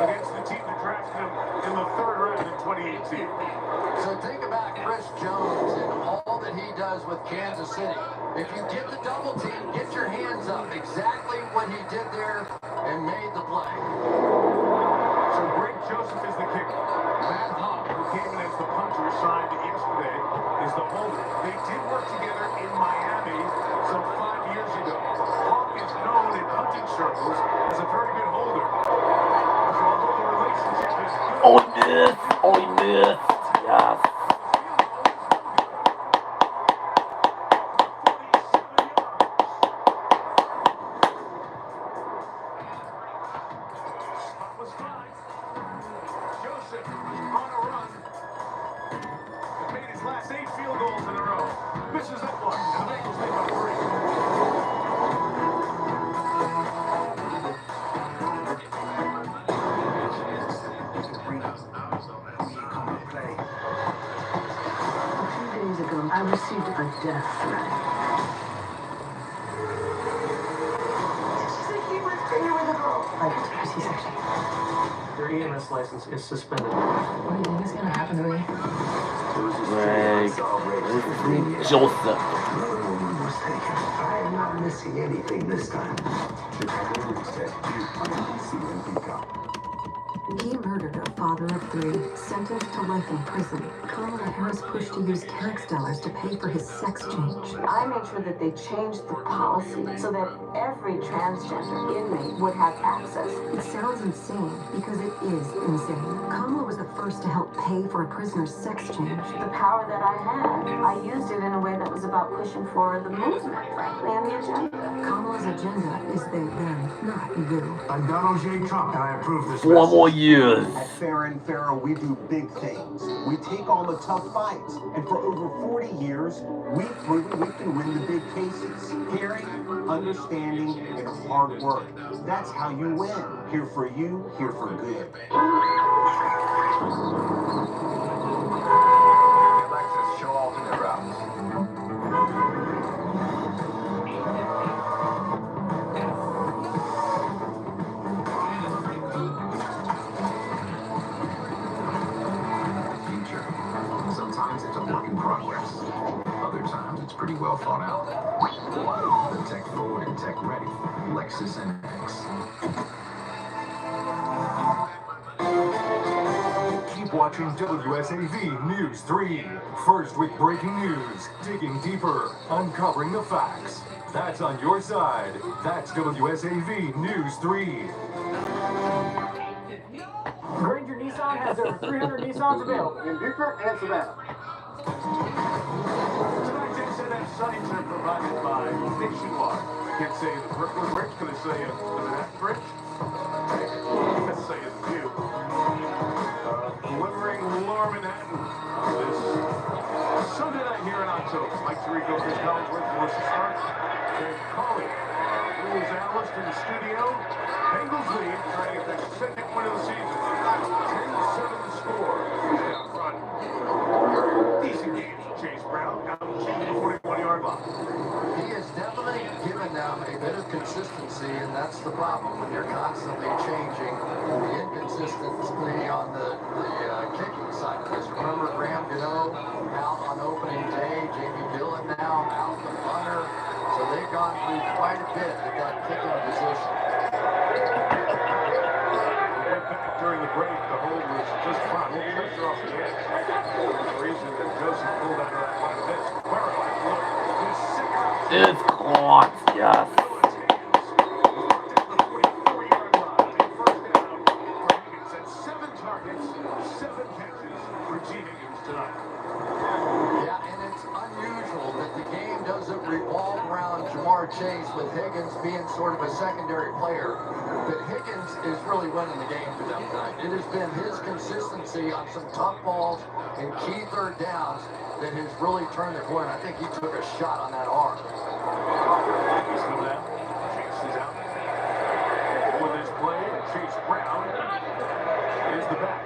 Against the team that drafted him in the 3rd round in 2018. So think about Chris Jones and all that he does with Kansas City. If you get the double team, get your hands up. Exactly what he did there and made the play. So Greg Joseph is the kicker. Matt Hawk, who came in as the punter, signed yesterday, is the holder. They did work together in Miami some 5 years ago. Hawk is known in hunting circles as a very good holder. So although the relationship is good, Oh, he missed. Oh, he missed. Yes. was fine. Joseph on a run. Made his last 8 field goals in a row. Misses that one, and the Bengals lead by 3. Days ago, I received a death threat. I got to C-section. Your EMS license is suspended. What do you think is going to happen to me? Greg. Joseph. Another woman was taken. I am not missing anything this time. Chicago Reset, on NBC and Peacock. He murdered a father of 3, sentenced to life in prison. Kamala Harris pushed to use tax dollars to pay for his sex change. I made sure that they changed the policy so that every transgender inmate would have access. It sounds insane because it is insane. Kamala was the first to help pay for a prisoner's sex change. The power that I had, I used it in a way that was about pushing for the movement, frankly, and the agenda. Kamala's agenda is they, them, not you. I'm Donald J. Trump, and I approve this 4 more years. At Farron Farrow, we do big things. We take on the tough fights. And for over 40 years, we've proven we can win the big cases. Caring, understanding, and hard work. That's how you win. Here for you, here for good. Alexis, show alternate routes. Sometimes it's a work in progress. Other times it's pretty well thought out. The tech forward and tech ready. Lexus NX. Keep watching WSAV News 3. First with breaking news, digging deeper, uncovering the facts. That's on your side. That's WSAV News 3. Granger Nissan has over 300 Nissans available in Beaufort and Savannah. Tonight's NSNF Sunny Tip provided by Nationwide. Can't say the Brooklyn Bridge, can I say it? The Manhattan Bridge? Let's say it view. Delivering Lower Manhattan this Sunday night here in October. Mike Tirico, Chris Collinsworth, Melissa Stark, Dave Colley, Blues analyst in the studio. Bengals lead, trying to get their second win of the season. 10-7 the score. Down front. Decent game for Chase Brown. Out of the 41-yard line. He has definitely given them a bit of consistency, and that's the problem when you're constantly changing the inconsistency on the kicking side of this. Remember Graham Gano out on opening day, Jamie Dillon now out the punter. So they've gone through quite a bit at that kicking position. During the break, the hold was just fine. Little pressure off the edge. The reason that Joseph pulled out of that one of this. It's caught, yes. Seven targets, 7 catches for G. Higgins tonight. Yeah, and it's unusual that the game doesn't revolve around Jamar Chase with Higgins being sort of a secondary player. But Higgins is really winning the game for them tonight. It has been his consistency on some tough balls and key third downs that has really turned the corner. I think he took a shot on that arm. He's still down. Chase is out. For this play, Chase Brown is the back.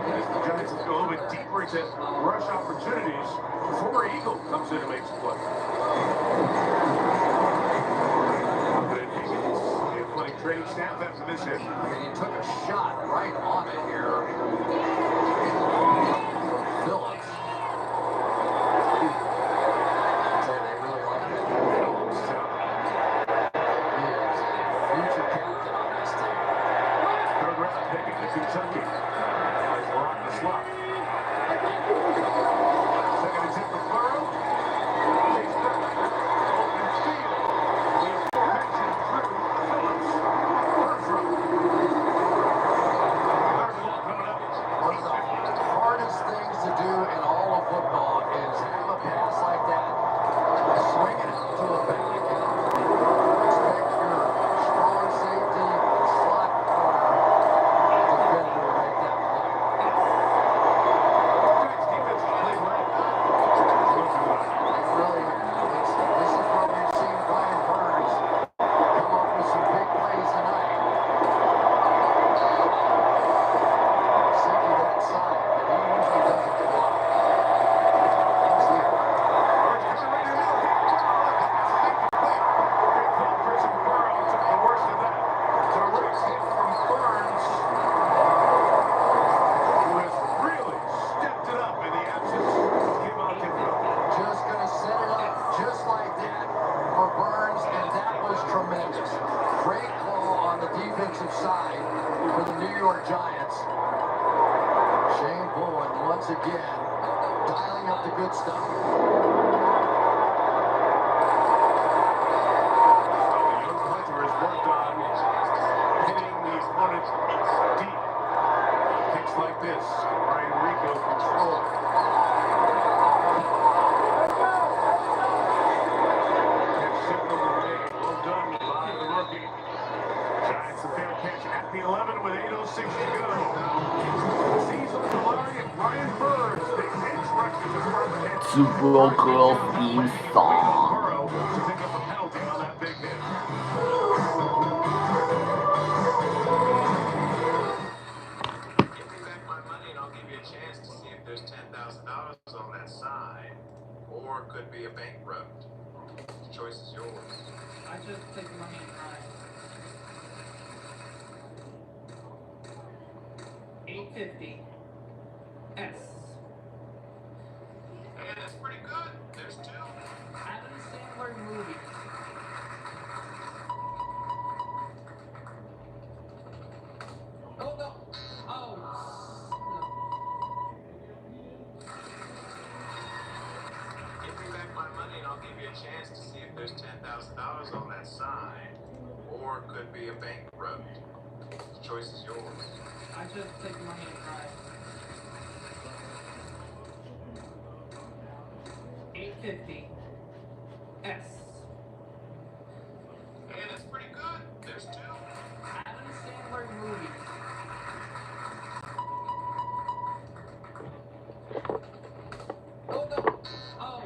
As the Giants go a little bit deeper into rush opportunities, former Eagle comes in and makes a play. Good Higgins, the athletic training staff after this hit. I mean, he took a shot right on it here. Phillips. I'd say they really like that. Phillips, he is a future captain on this team. Third round pick into Kentucky. Lock the slot. Second attempt for Burrow. Chase Brown. Open field. The aforementioned Phillips. First row. Third ball coming up. One of the hardest things to do in all of football is have a pass like that, swing it out to a back, and expect your strong safety slot defender to make that play. This is where we've seen Brian Burns come up with some big plays tonight. Safety that side, but he usually doesn't go up. He's here. Christian Burrow took the worst of that. Direct hit from Burns, who has really stepped it up in the absence of Kevon Thibodeau. Just going to set it up just like that for Burns, and that was tremendous. Great call on the defensive side for the New York Giants. Shane Bowen once again dialing up the good stuff. The young punter has worked on hitting the opponent deep. Kicks like this. Ryan Rico control. Supergirl theme song. Burrow to pick up a penalty on that big hit. Give me back my money and I'll give you a chance to see if there's $10,000 on that side. Or it could be a bankrupt. The choice is yours. I just take money and try. 850. S. Hey, that's pretty good. There's two. Adam Sandler movie. Oh no. Oh. Give me back my money and I'll give you a chance to see if there's $10,000 on that side. Or it could be a bankrupt. The choice is yours. I just take money and try. 850. S. Hey, that's pretty good. There's two. Adam Sandler movie. Oh no. Oh.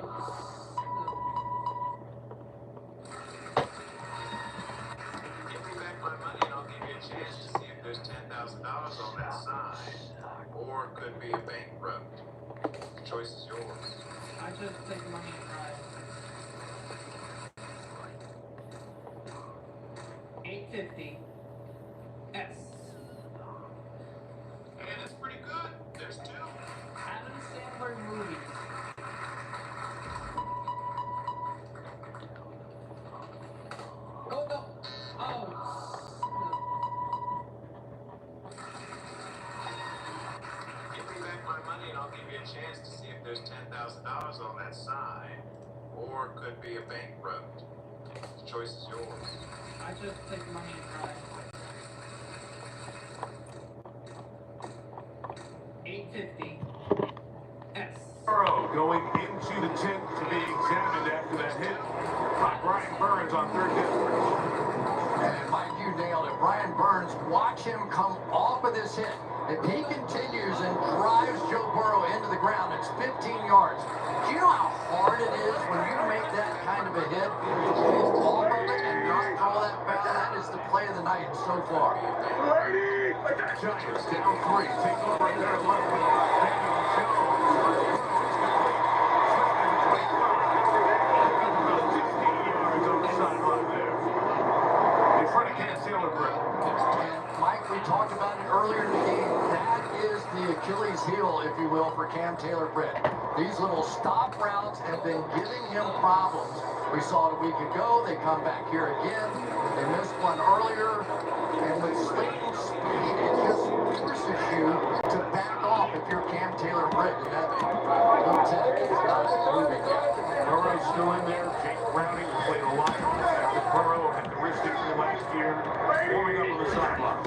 Give me back my money and I'll give you a chance to see if there's $10,000 on that side. Or it could be a bankrupt. The choice is yours. I just take money and try. 850. S. Hey, that's pretty good. There's two. Adam Sandler movie. Oh no. Oh. Give me back my money and I'll give you a chance to see if there's $10,000 on that side. Or it could be a bankrupt. The choice is yours. I just take money and try. 850. S. Burrow going into the tent to be examined after that hit by Brian Burns on third down. And Mike, you nailed it. Brian Burns, watch him come off of this hit. If he continues and drives Joe Burrow into the ground, it's 15 yards. Do you know how hard it is when you make that kind of a hit? Off of it and not throw that foul. That is the play of the night so far. Giants down 3. Take over right there at left. Daniel Jones. We talked about it earlier in the game. That is the Achilles heel, if you will, for Cam Taylor-Britt. These little stop routes have been giving him problems. We saw it a week ago. They come back here again. They missed one earlier. And with Slayton's speed, it just forces you to back off if you're Cam Taylor-Britt. And that lieutenant is not moving yet. Burrow's still in there. Jake Browning played a lot after Burrow had the wrist injury last year. Warming up on the sideline.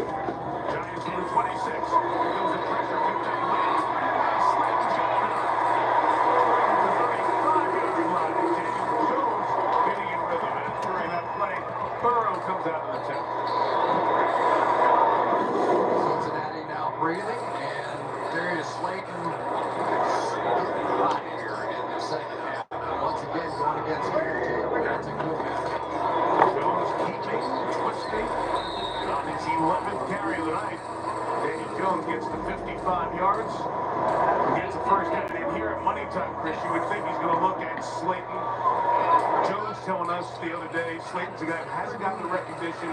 Giants on the 26. Feels the pressure. Good down lane. Slayton Jones. The 35-yard line. Daniel Jones getting in rhythm. And during that play, Burrow comes out of the tent. Cincinnati now breathing, and Darius Slayton hot here in the second half. Once again, going against Cam Taylor. That's a good one. Jones keeping, twisting. On his 11th carry of the night. Daniel Jones gets to 55 yards. Gets the first down in here at money time, Chris. You would think he's going to look at Slayton. Jones telling us the other day, Slayton's a guy who hasn't gotten the recognition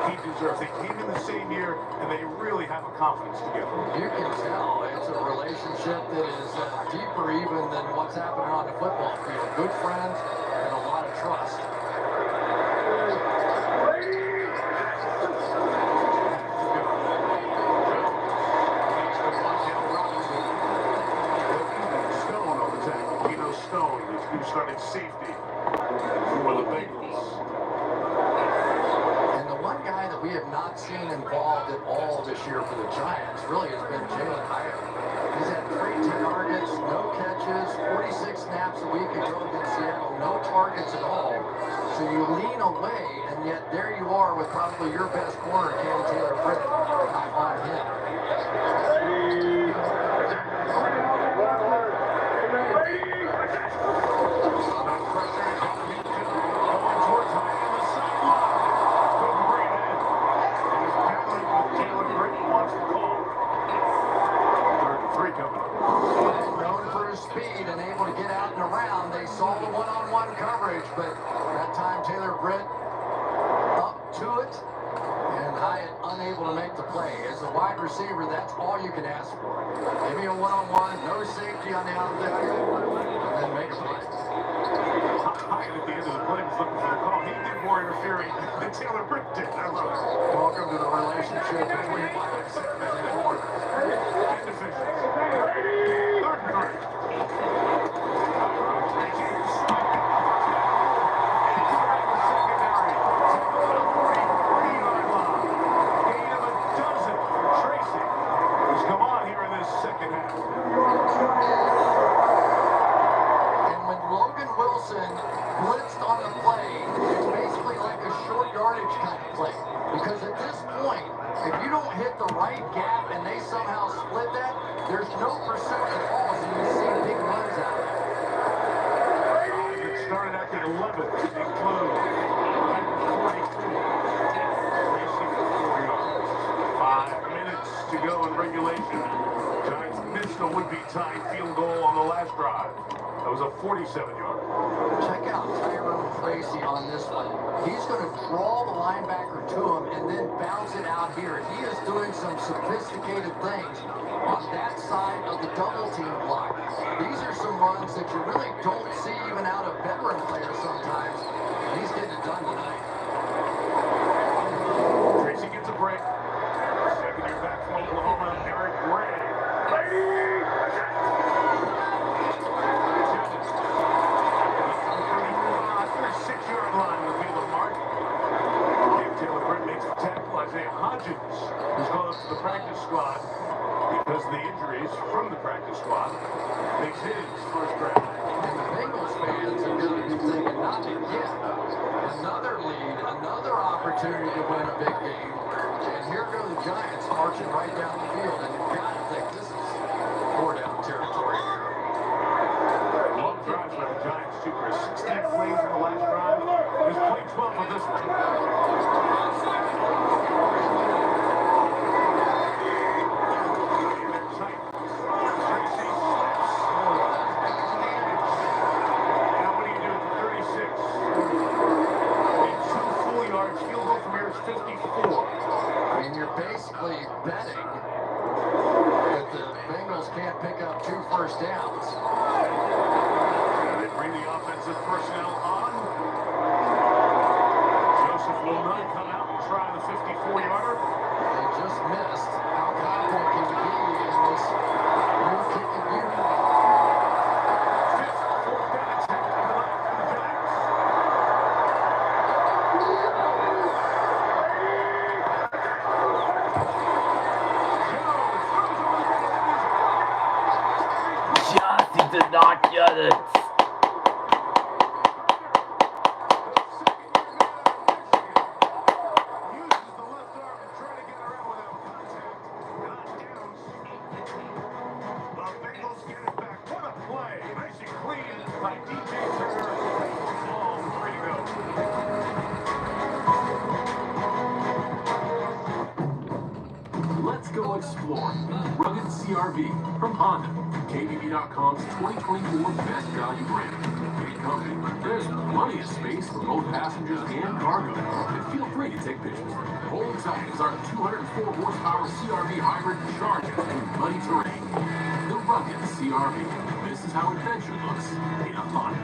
he deserves. They came in the same year, and they really have a confidence together. You can tell it's a relationship that is deeper even than what's happening on the football field. Good friends and a lot of trust. Stone on the tackle. Geno Stone, who started safety for the Bengals. And the one guy that we have not seen involved at all this year for the Giants really has been Jalen Hyatt. He's had 3 targets, no catches, 46 snaps a week ago against Seattle, no targets at all. So you lean away, and yet there you are with probably your best corner, Cam Taylor-Britt, on him. speed and able to get out and around. They saw the one-on-one coverage, but that time Taylor Britt up to it, and Hyatt unable to make the play. As a wide receiver, that's all you can ask for. Give me a one-on-one, no safety on the outside, and then make a play. Hyatt at the end of the play was looking for the call. He did more interfering than Taylor Britt did. I love it. Welcome to the relationship between Hyatt and Warner. And officials. Third and 3. And when Logan Wilson blitzed on the play, it's basically like a short yardage kind of play. Because at this point, if you don't hit the right gap and they somehow split that, there's no pursuit at all, so you see big runs out of it. It started at the 11th. It flew 5 minutes to go in regulation. Giants missed a would-be tied field goal on the last drive. That was a 47-yard. Check out Tyrone Tracy on this one. He's going to draw the linebacker to him and then bounce it out here. He is doing some sophisticated things on that side of the double team block. These are some runs that you really don't see even out of veteran players sometimes. And he's getting it done tonight. Tracy gets a break. Second year back from Oklahoma, Eric Gray. 36-yard line would be the mark. Taylor Britt makes the tackle. Isaiah Hodgins is called up to the practice squad because of the injuries from the practice squad. Makes his first draft. And the Bengals fans are going to be thinking, not to get another lead, another opportunity to win a big game. And here go the Giants marching right down the field. And you've got to think this is four-down territory here. Long drives by the Giants, too, Chris. 16 plays in the last drive. He's played 12 of this one. I mean, you're basically betting that the Bengals can't pick up 2 first downs. They bring the offensive personnel on. Joseph will not come out and try the 54-yarder. They just missed. How confident can you be in this new kicking unit? Fifth, fourth down attack on the left for the Giants. Just he did not get it. Let's go explore. Rugged CRV from Honda. KBB.com's 2024 Best Value Brand. Big company. There's plenty of space for both passengers and cargo. And feel free to take pictures. Hold tight as our 204 horsepower CRV hybrid charges through muddy terrain. The Rugged CRV. This is how adventure looks in a Honda.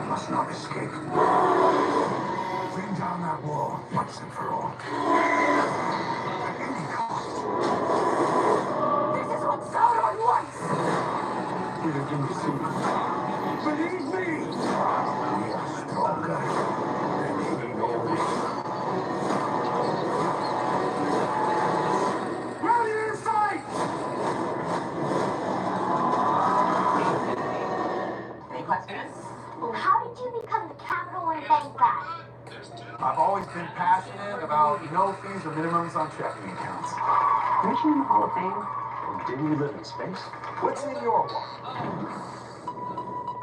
Must not escape. Bring down that wall once and for all. At any cost. This is what Sauron wants! We're going to see. Believe me! We are stronger than he knows. Rally in sight! Any questions? How did you become the capital and bank that? I've always been passionate about no fees or minimums on checking accounts. Aren't you in the Hall of Fame? Didn't you live in space? What's in your wallet?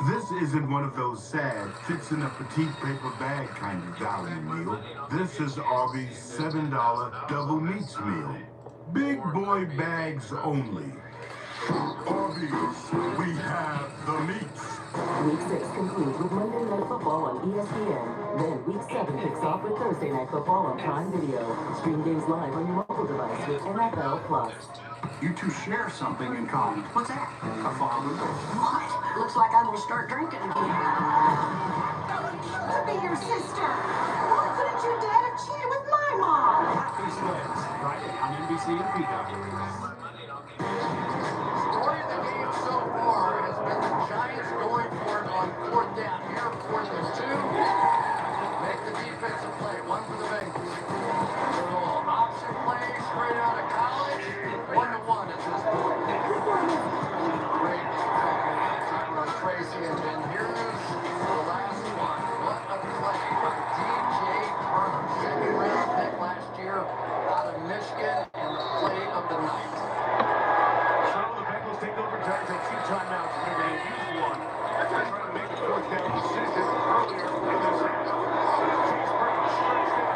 This isn't one of those sad, fits in a petite paper bag kind of value meal. This is Arby's $7 double meats meal. Big boy bags only. Arby's, we have the meats. Week 6 concludes with Monday Night Football on ESPN. Then Week 7 kicks off with Thursday Night Football on Prime Video. Stream games live on your mobile device with NFL Plus. You two share something in common. What's that? A father. What? Looks like I'm gonna start drinking again. To be your sister. Why couldn't your dad have cheated with my mom? Happy Sleds, Friday on NBC and Peacock. Story of the game so far has been the Giants going for it on 4th down. Here, 4th and 2. Make the defensive play. One for the Bengals. Little option play straight out of college. 1-1 at this point. Great. Tyrone Tracy, and then here's the last one. What a play by DJ Turner. Second round pick last year out of Michigan, and the play of the night. So the Bengals take over Giants at 2 timeouts. They're going to use one. They're trying to make a 4th down decision earlier in this half. Chase Burns stretched it,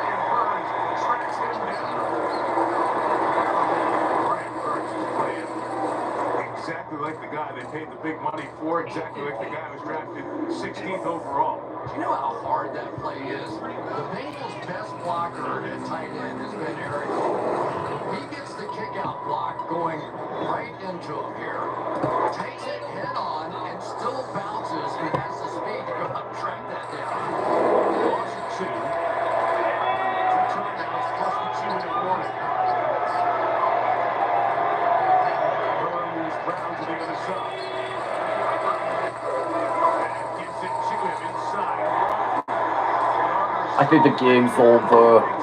and Burns tracks him down. Brian Burns is playing exactly like the guy they paid the big money for, exactly like the guy who was drafted 16th overall. You know how hard that play is? The Bengals' best blocker at tight end has been Eric Cole. He gets the kick-out block going right into him here. Takes it head-on and still bounces and has the speed to go up and track that down. Loss of 2. 2 timeouts plus the 2-minute warning. Burns round to the other side. And gives it to him inside. I think the game's over.